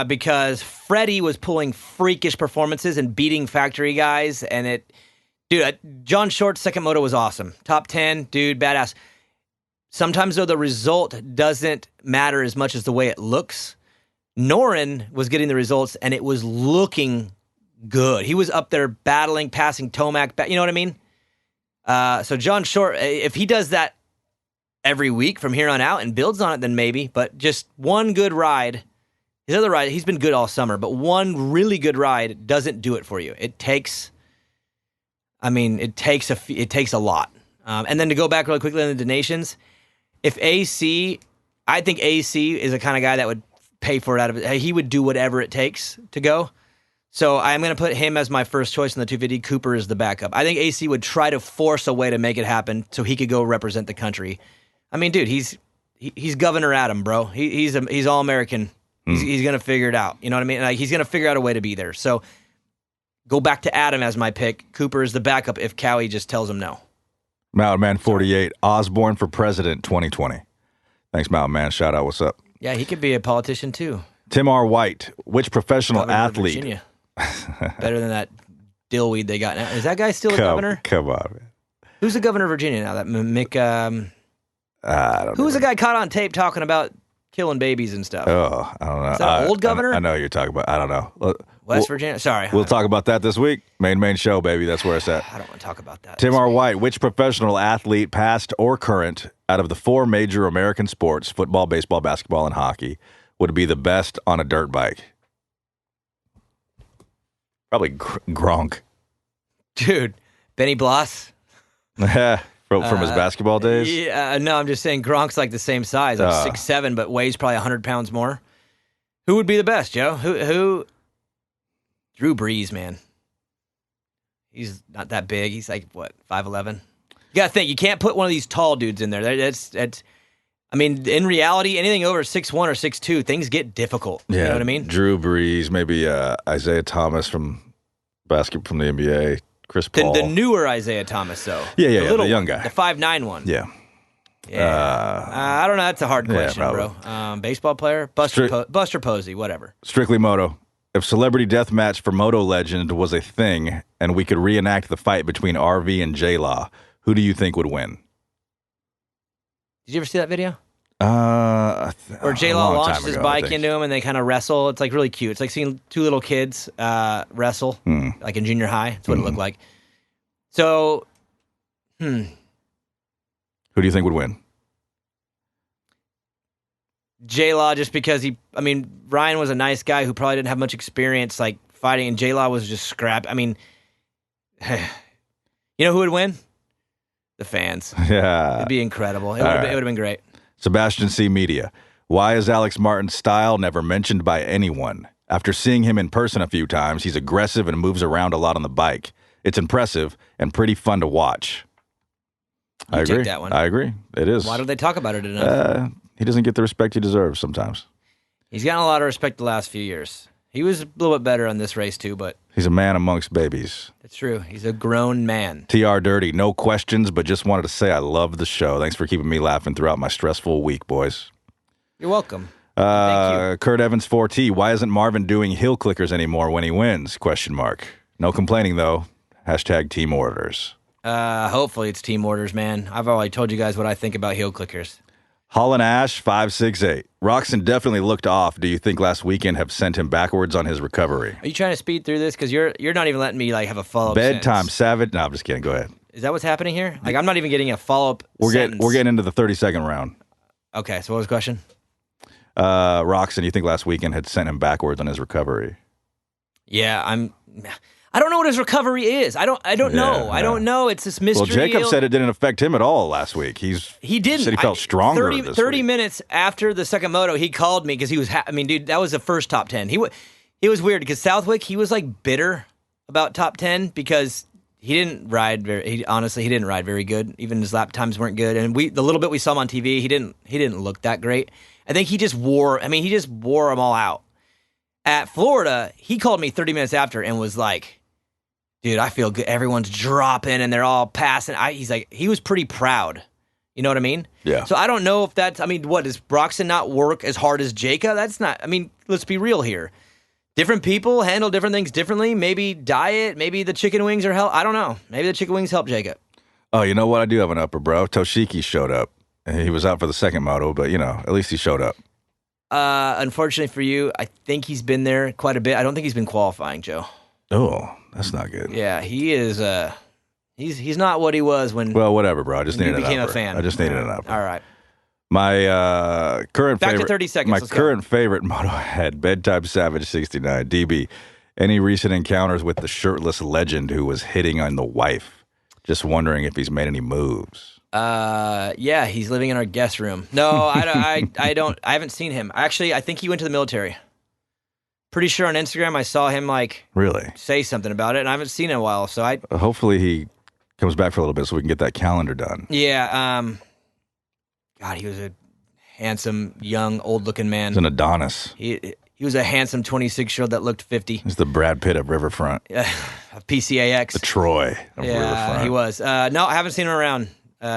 because Freddie was pulling freakish performances and beating factory guys, and John Short's second moto was awesome. Top 10, dude, badass. Sometimes, though, the result doesn't matter as much as the way it looks. Norin was getting the results, and it was looking good. He was up there battling, passing Tomac. You know what I mean? So John Short, if he does that every week from here on out and builds on it, then maybe. But just one good ride. His other ride, he's been good all summer, but one really good ride doesn't do it for you. It takes a lot. And then to go back really quickly on the donations, I think AC is the kind of guy that would pay for it out of it. He would do whatever it takes to go. So I'm going to put him as my first choice in the 250. Cooper is the backup. I think AC would try to force a way to make it happen so he could go represent the country. I mean, dude, he's Governor Adam, bro. He's all American. He's going to figure it out. You know what I mean? Like, he's going to figure out a way to be there. So go back to Adam as my pick. Cooper is the backup if Cowie just tells him no. Mountain Man 48, Osborne for president 2020. Thanks, Mountain Man. Shout out. What's up? Yeah, he could be a politician too. Tim R. White, which professional Governor athlete? Virginia. Better than that dillweed they got now. Is that guy still a governor? Come on, man. Who's the governor of Virginia now? That Mick. I don't know. Who was the guy caught on tape talking about killing babies and stuff? Oh, I don't know. Is that an old governor? I know who you're talking about. I don't know. West Virginia? Sorry. We'll talk about that this week. Main show, baby. That's where it's at. I don't want to talk about that. Tim R. White, which professional athlete, past or current, out of the 4 major American sports, football, baseball, basketball, and hockey, would be the best on a dirt bike? Probably Gronk. Dude, Benny Bloss. from his basketball days? Yeah, no, I'm just saying Gronk's like the same size, like 6'7", but weighs probably 100 pounds more. Who would be the best, Joe? Who? Drew Brees, man. He's not that big. He's like, what, 5'11"? You got to think, you can't put one of these tall dudes in there. That's. I mean, in reality, anything over 6'1" or 6'2", things get difficult. Yeah, you know what I mean? Drew Brees, maybe Isaiah Thomas from the NBA, Chris Paul. The newer Isaiah Thomas, though. Yeah, the young guy. The 5'9" one. Yeah. I don't know. That's a hard question, bro. Baseball player? Buster Posey, whatever. Strictly Moto. If Celebrity Deathmatch for Moto Legend was a thing and we could reenact the fight between RV and J-Law, who do you think would win? Did you ever see that video? Or J-Law launches his bike into him and they kind of wrestle. It's like really cute. It's like seeing 2 little kids wrestle, like in junior high. That's what it looked like. So, who do you think would win? J-Law, just because Ryan was a nice guy who probably didn't have much experience like fighting, and J-Law was just scrap. I mean, you know who would win? the fans. Yeah. It'd be incredible. It would have been great. Sebastian C. Media. Why is Alex Martin's style never mentioned by anyone? After seeing him in person a few times, he's aggressive and moves around a lot on the bike. It's impressive and pretty fun to watch. I agree. Take that one. I agree. It is. Why don't they talk about it enough? He doesn't get the respect he deserves sometimes. He's gotten a lot of respect the last few years. He was a little bit better on this race too, but he's a man amongst babies. It's true. He's a grown man. TR Dirty, no questions, but just wanted to say I love the show. Thanks for keeping me laughing throughout my stressful week, boys. You're welcome. Thank you. Kurt Evans 4T, why isn't Marvin doing hill clickers anymore when he wins? ? No complaining, though. # team orders. Hopefully it's team orders, man. I've already told you guys what I think about heel clickers. Holland Ash 568. Roxon definitely looked off. Do you think last weekend have sent him backwards on his recovery? Are you trying to speed through this? Because you're not even letting me have a follow-up Bedtime sentence. Savage. No, I'm just kidding. Go ahead. Is that what's happening here? I'm not even getting a follow-up sentence. We're getting into the 32nd round. Okay, so what was the question? Roxon, you think last weekend had sent him backwards on his recovery? Yeah, I don't know what his recovery is. I don't know. I don't know. It's this mystery. Well, Jacob said it didn't affect him at all last week. He didn't. Said he felt stronger. 30 minutes after the second moto, he called me because he was. Dude, that was the first top 10. It was weird because Southwick, he was bitter about top 10 because he didn't ride very. Honestly, he didn't ride very good. Even his lap times weren't good. And the little bit we saw him on TV, he didn't look that great. I think he just wore. He just wore them all out. At Florida, he called me 30 minutes after and was like, dude, I feel good. Everyone's dropping and they're all passing. He was pretty proud. You know what I mean? Yeah. So I don't know if that's, what, does Broxton not work as hard as Jacob? That's not, let's be real here. Different people handle different things differently. Maybe diet, maybe the chicken wings are help. I don't know. Maybe the chicken wings help Jacob. Oh, you know what? I do have an upper, bro. Toshiki showed up. He was out for the second moto, but, at least he showed up. Unfortunately for you, I think he's been there quite a bit. I don't think he's been qualifying, Joe. Oh, that's not good. Yeah, he is. He's not what he was when. Well, whatever, bro. I just needed became an upper. a fan. I just needed an upper. All right. My current back favorite. To 30 seconds. My current favorite Motohead, Bedtime Savage 69 DB. Any recent encounters with the shirtless legend who was hitting on the wife? Just wondering if he's made any moves. Yeah, he's living in our guest room. No, I haven't seen him. Actually, I think he went to the military. Pretty sure on Instagram I saw him really say something about it, and I haven't seen it in a while. So hopefully he comes back for a little bit so we can get that calendar done. Yeah. God, he was a handsome, young, old-looking man. He's an Adonis. He was a handsome 26-year-old that looked 50. He's the Brad Pitt of Riverfront. PCAX. The Troy of Riverfront. He was. No, I haven't seen him around.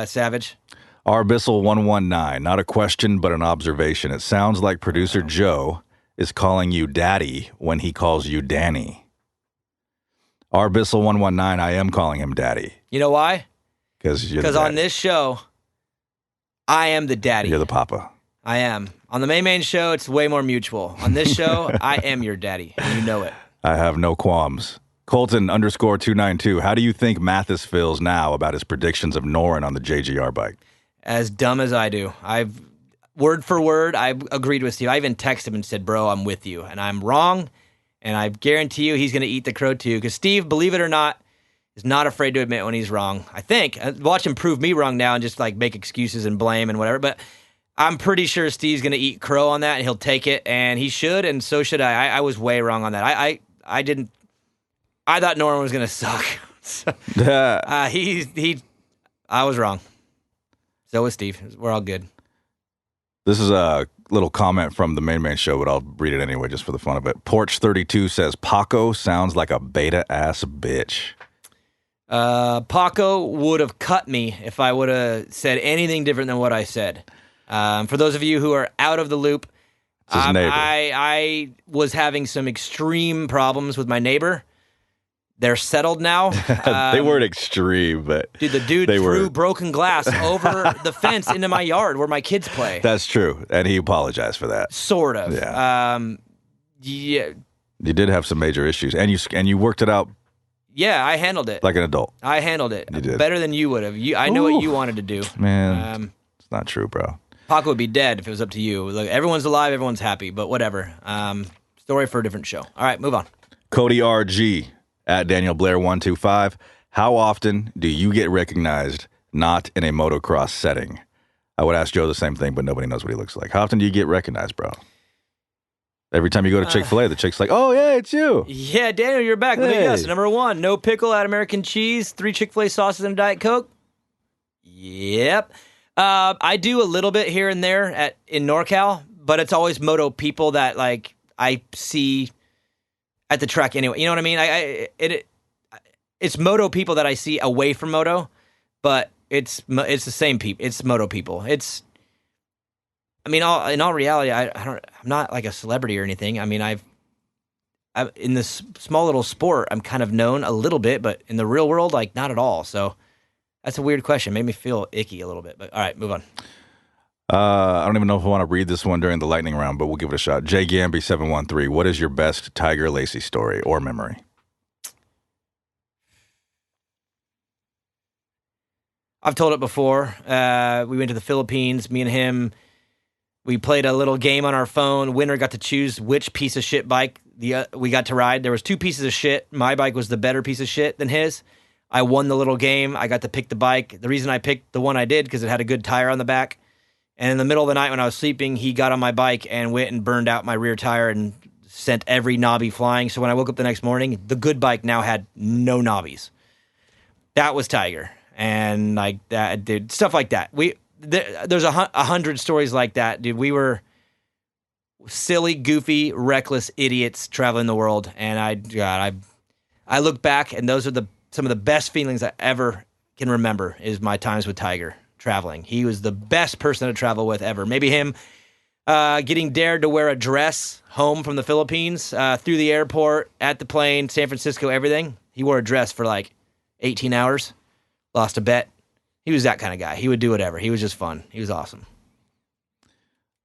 Savage. R. Bissell 119. Not a question, but an observation. It sounds like producer Joe is calling you daddy when he calls you Danny. R. Bissell 119. I am calling him daddy. You know why? Because on this show, I am the daddy. You're the papa. I am. On the main show, it's way more mutual. On this show, I am your daddy. And you know it. I have no qualms. Colton _292. How do you think Mathis feels now about his predictions of Norin on the JGR bike? As dumb as I do. Word for word, I agreed with Steve. I even texted him and said, bro, I'm with you. And I'm wrong. And I guarantee you he's going to eat the crow too. Because Steve, believe it or not, is not afraid to admit when he's wrong. I think. Watch him prove me wrong now and just make excuses and blame and whatever. But I'm pretty sure Steve's going to eat crow on that and he'll take it. And he should, and so should I. I was way wrong on that. I didn't. I thought Norman was going to suck. I was wrong. So was Steve. We're all good. This is a little comment from the main show, but I'll read it anyway just for the fun of it. Porch 32 says, Paco sounds like a beta-ass bitch. Paco would have cut me if I would have said anything different than what I said. For those of you who are out of the loop, I was having some extreme problems with my neighbor. They're settled now. They weren't extreme, but... Dude, the dude threw broken glass over the fence into my yard where my kids play. That's true, and he apologized for that. Sort of. Yeah. Yeah. You did have some major issues, and you worked it out. Yeah, I handled it. Like an adult. I handled it. You did. Better than you would have. I know what you wanted to do. Man, it's not true, bro. Paco would be dead if it was up to you. Look, everyone's alive, everyone's happy, but whatever. Story for a different show. All right, move on. Cody RG at Daniel Blair 125. How often do you get recognized not in a motocross setting? I would ask Joe the same thing, but nobody knows what he looks like. How often do you get recognized, bro? Every time you go to Chick-fil-A, the chick's like, oh, yeah, it's you. Yeah, Daniel, you're back. Let me guess. Number 1, no pickle, add American cheese, 3 Chick-fil-A sauces and a Diet Coke. Yep. I do a little bit here and there in NorCal, but it's always Moto people that like I see at the track anyway. You know what I mean? It's Moto people that I see away from Moto, but it's the same people. It's Moto people. In all reality, I'm not like a celebrity or anything. I mean, I've in this small little sport, I'm kind of known a little bit, but in the real world, like not at all. So that's a weird question. Made me feel icky a little bit. But all right, move on. I don't even know if I want to read this one during the lightning round, but we'll give it a shot. Jay Gamby 713. What is your best Tiger Lacey story or memory? I've told it before. We went to the Philippines. Me and him, we played a little game on our phone. Winner got to choose which piece of shit bike we got to ride. There was 2 pieces of shit. My bike was the better piece of shit than his. I won the little game. I got to pick the bike. The reason I picked the one I did because it had a good tire on the back. And in the middle of the night when I was sleeping, he got on my bike and went and burned out my rear tire and sent every knobby flying. So when I woke up the next morning, the good bike now had no knobbies. That was Tiger. And like that, dude, stuff like that. There's 100 stories like that, dude. We were silly, goofy, reckless idiots traveling the world. And I look back, and those are some of the best feelings I ever can remember is my times with Tiger traveling. He was the best person to travel with ever. Maybe him getting dared to wear a dress home from the Philippines, through the airport, at the plane, San Francisco, everything. He wore a dress for like 18 hours. Lost a bet. He was that kind of guy. He would do whatever. He was just fun. He was awesome.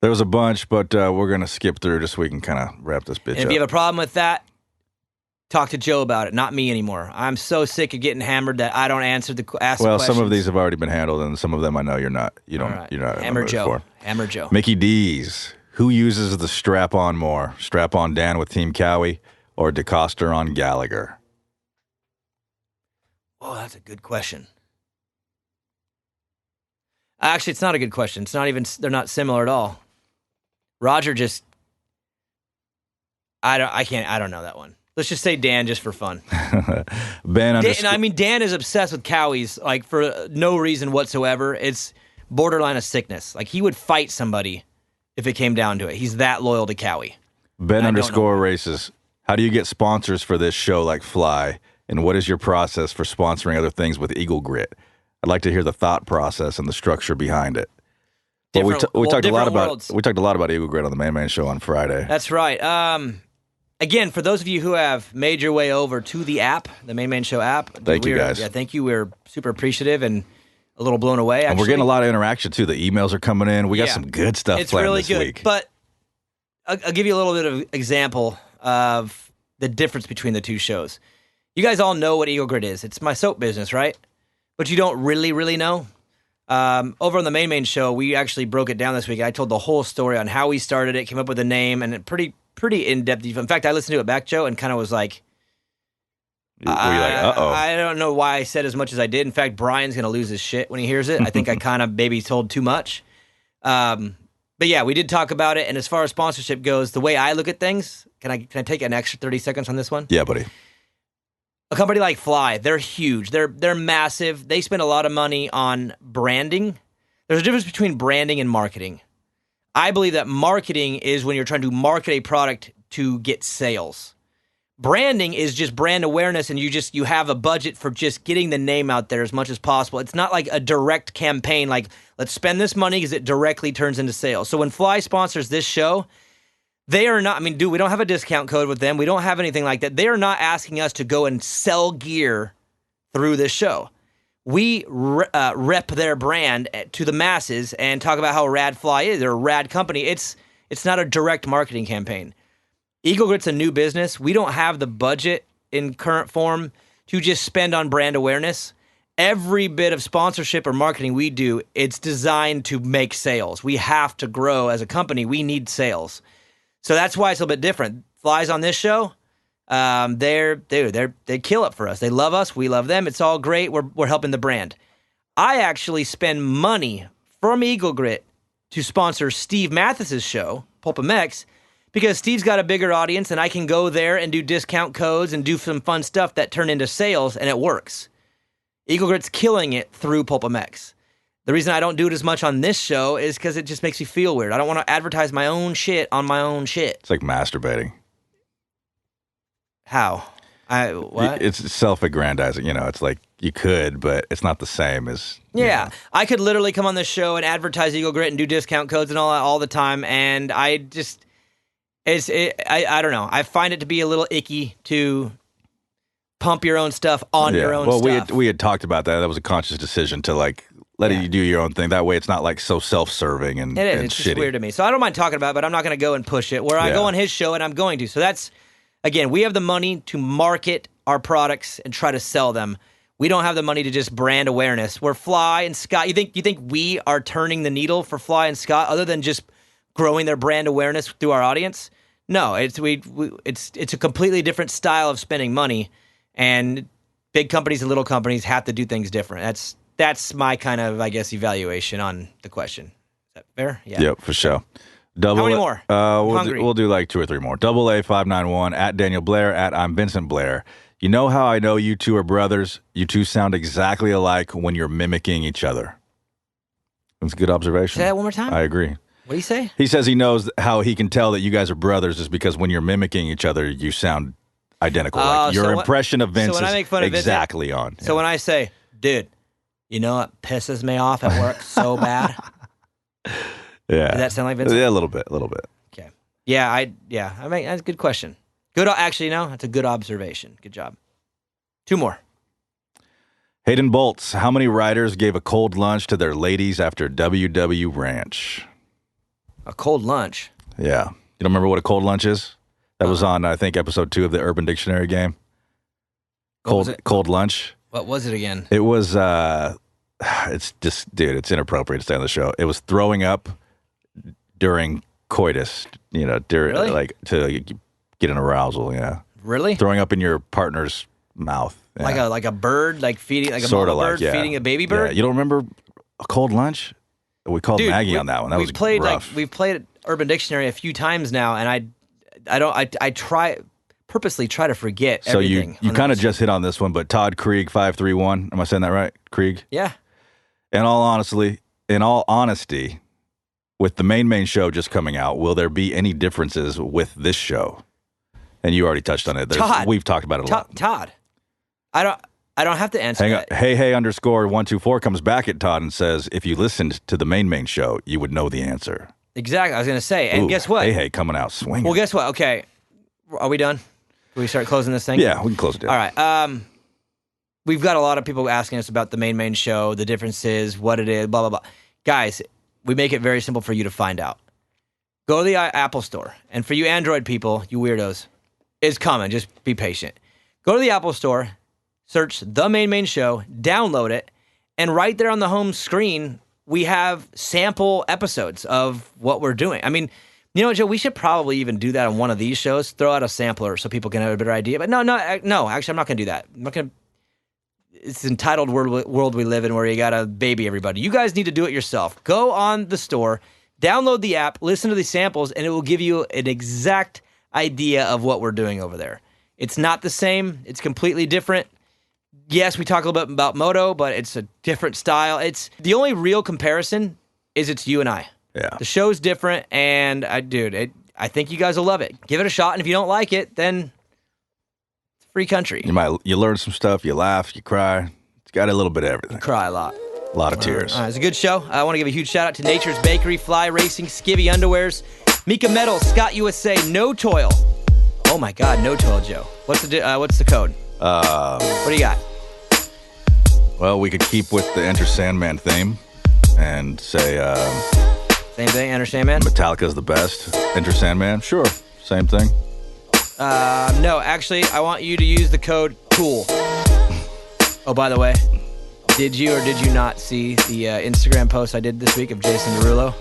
There was a bunch, but we're going to skip through just so we can kind of wrap this bitch up. If you have a problem with that, talk to Joe about it, not me anymore. I'm so sick of getting hammered that I don't ask the questions. Well, some of these have already been handled, and some of them I know you're not. You're not. Hammer Joe. Hammer Joe. Mickey D's. Who uses the strap-on more? Strap-on Dan with Team Cowie or DeCoster on Gallagher? Oh, that's a good question. Actually, it's not a good question. It's not even. They're not similar at all. Roger just. I don't know that one. Let's just say Dan, just for fun. Dan is obsessed with Cowies, like for no reason whatsoever. It's borderline of sickness. Like he would fight somebody if it came down to it. He's that loyal to Cowie. Ben_races. How do you get sponsors for this show like Fly? And what is your process for sponsoring other things with Eagle Grit? I'd like to hear the thought process and the structure behind it. Well, we talked a lot about Eagle Grit on the Man Show on Friday. That's right. Again, for those of you who have made your way over to the app, the Man Show app, thank you guys. Yeah, thank you. We're super appreciative and a little blown away. Actually. And we're getting a lot of interaction too. The emails are coming in. We got some good stuff planned really this good. week. But I'll give you a little bit of example of the difference between the two shows. You guys all know what Eagle Grit is. It's my soap business, right? But you don't really know. Over on the main show, we actually broke it down this week. I told the whole story on how we started it, came up with a name, and pretty in-depth. In fact, I listened to it back, Joe, and kind of was like, uh-oh. I don't know why I said as much as I did. In fact, Brian's going to lose his shit when he hears it. I think I kind of maybe told too much. But yeah, we did talk about it. And as far as sponsorship goes, the way I look at things, can I take an extra 30 seconds on this one? Yeah, buddy. A company like Fly, they're huge. They're massive. They spend a lot of money on branding. There's a difference between branding and marketing. I believe that marketing is when you're trying to market a product to get sales. Branding is just brand awareness, and you have a budget for just getting the name out there as much as possible. It's not like a direct campaign, like let's spend this money because it directly turns into sales. So when Fly sponsors this show, they are not, we don't have a discount code with them. We don't have anything like that. They are not asking us to go and sell gear through this show. We rep their brand to the masses and talk about how rad Fly is. They're a rad company. It's not a direct marketing campaign. Eagle Grit's a new business. We don't have the budget in current form to just spend on brand awareness. Every bit of sponsorship or marketing we do, it's designed to make sales. We have to grow as a company. We need sales. So that's why it's a little bit different. Fly's on this show. They kill it for us. They love us. We love them. It's all great. We're helping the brand. I actually spend money from Eagle Grit to sponsor Steve Mathis's show, Pulpamex, because Steve's got a bigger audience and I can go there and do discount codes and do some fun stuff that turn into sales, and it works. Eagle Grit's killing it through Pulpamex. The reason I don't do it as much on this show is because it just makes me feel weird. I don't want to advertise my own shit on my own shit. It's like masturbating. How? What? It's self-aggrandizing. It's like you could, but it's not the same as... Yeah. I could literally come on this show and advertise Eagle Grit and do discount codes and all the time, and I just... I don't know. I find it to be a little icky to pump your own stuff on your own stuff. Well, we had talked about that. That was a conscious decision to let you do your own thing. That way it's not so self-serving and it is. And it's shitty. Just weird to me. So I don't mind talking about it, but I'm not going to go and push it. Where I go on his show, and I'm going to. So that's, again, we have the money to market our products and try to sell them. We don't have the money to just brand awareness. Where Fly and Scott, you think we are turning the needle for Fly and Scott other than just growing their brand awareness through our audience? No, it's a completely different style of spending money, and big companies and little companies have to do things different. That's my kind of, I guess, evaluation on the question. Is that fair? Yeah. Yep, for sure. How many more? We'll do like 2 or 3 more. AA591 at Daniel Blair at I'm Vincent Blair. You know how I know you two are brothers? You two sound exactly alike when you're mimicking each other. That's a good observation. Say that one more time. I agree. What do you say? He says he knows how he can tell that you guys are brothers is because when you're mimicking each other, you sound identical. Your impression of Vince is exactly on. So when I say, dude, you know what pisses me off at work so bad? Yeah. Does that sound like Vince? Yeah, a little bit. Okay. Yeah, I mean, that's a good question. Good. Actually, no, that's a good observation. Good job. 2 more. Hayden Bolts, how many riders gave a cold lunch to their ladies after WW Ranch? A cold lunch? Yeah. You don't remember what a cold lunch is? That was on, I think, episode 2 of the Urban Dictionary game. Cold lunch. What was it again? It was, it's just, dude, it's inappropriate to say on the show. It was throwing up during coitus, Really? To get an arousal, yeah. Really? Throwing up in your partner's mouth. Yeah. Like a bird, feeding, like a sort mama of bird feeding a baby bird? Yeah. You don't remember a cold lunch? We called Maggie on that one. That was rough. We've played Urban Dictionary a few times now, and I purposely try to forget everything. So you kind of just hit on this one, but Todd Krieg 531. Am I saying that right? Krieg? Yeah. In all honesty, with the main show just coming out, will there be any differences with this show? And you already touched on it. Todd. We've talked about it a lot. Todd. I don't have to answer that. Hey _124 comes back at Todd and says, if you listened to the main show, you would know the answer. Exactly. I was going to say. And guess what? Hey coming out swinging. Well, guess what? Okay. Are we done? Can we start closing this thing? Yeah, we can close it down. All right. We've got a lot of people asking us about the main show, the differences, what it is, blah, blah, blah. Guys, we make it very simple for you to find out. Go to the Apple Store. And for you Android people, you weirdos, it's coming. Just be patient. Go to the Apple Store, search the main show, download it, and right there on the home screen, we have sample episodes of what we're doing. I mean, you know what, Joe? We should probably even do that on one of these shows. Throw out a sampler so people can have a better idea. But no. Actually, I'm not going to do that. I'm not going to. It's an entitled world we live in where you got to baby everybody. You guys need to do it yourself. Go on the store, download the app, listen to the samples, and it will give you an exact idea of what we're doing over there. It's not the same. It's completely different. Yes, we talk a little bit about Moto, but it's a different style. It's the only real comparison is it's you and I. Yeah. The show's different, and I think you guys will love it. Give it a shot, and if you don't like it, then it's a free country. You learn some stuff, you laugh, you cry. It's got a little bit of everything. You cry a lot. A lot of tears. It's a good show. I want to give a huge shout out to Nature's Bakery, Fly Racing, Skivvy Underwears, Mika Metals, Scott USA, No Toil. Oh my God, No Toil, Joe. What's the code? What do you got? Well, we could keep with the Enter Sandman theme and say same thing, Enter Sandman? Metallica's the best. Enter Sandman? Sure. Same thing. No, actually, I want you to use the code COOL. Oh, by the way, did you or did you not see the Instagram post I did this week of Jason Derulo?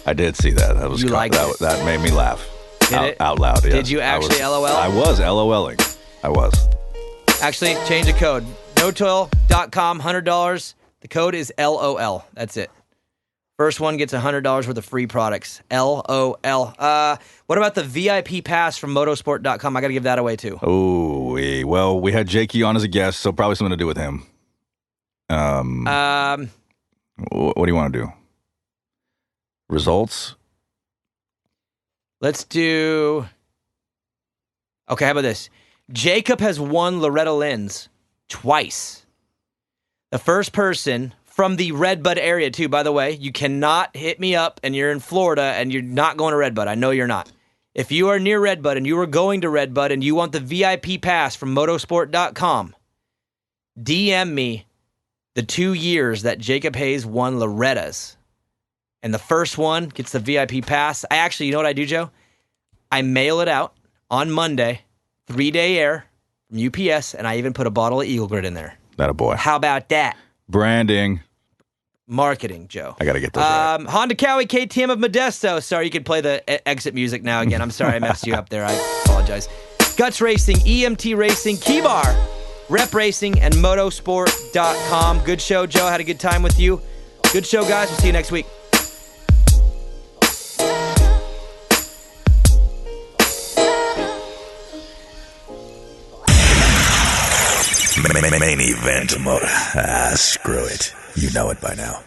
I did see that. That was that made me laugh. Out loud. Yeah. Did you actually LOL? I was LOLing. I was. Actually, change the code. NoToil.com, $100. The code is LOL. That's it. First one gets $100 worth of free products. LOL. What about the VIP pass from motosport.com? I got to give that away too. Oh, well, we had Jakey on as a guest, so probably something to do with him. What do you want to do? Results? Let's do... Okay, how about this? Jacob has won Loretta Lynn's twice. The first person from the Redbud area, too, by the way. You cannot hit me up and you're in Florida and you're not going to Redbud. I know you're not. If you are near Redbud and you are going to Redbud and you want the VIP pass from motosport.com, DM me the 2 years that Jacob Hayes won Loretta's. And the first one gets the VIP pass. You know what I do, Joe? I mail it out on Monday, 3-day air from UPS, and I even put a bottle of Eagle Grit in there. That a boy. How about that? Branding. Marketing, Joe. I got to get those right. Honda Cowie KTM of Modesto. Sorry, you can play the exit music now again. I'm sorry I messed you up there. I apologize. Guts Racing, EMT Racing, Keybar, Rep Racing, and Motosport.com. Good show, Joe. Had a good time with you. Good show, guys. We'll see you next week. Main event, Moto. Screw it. You know it by now.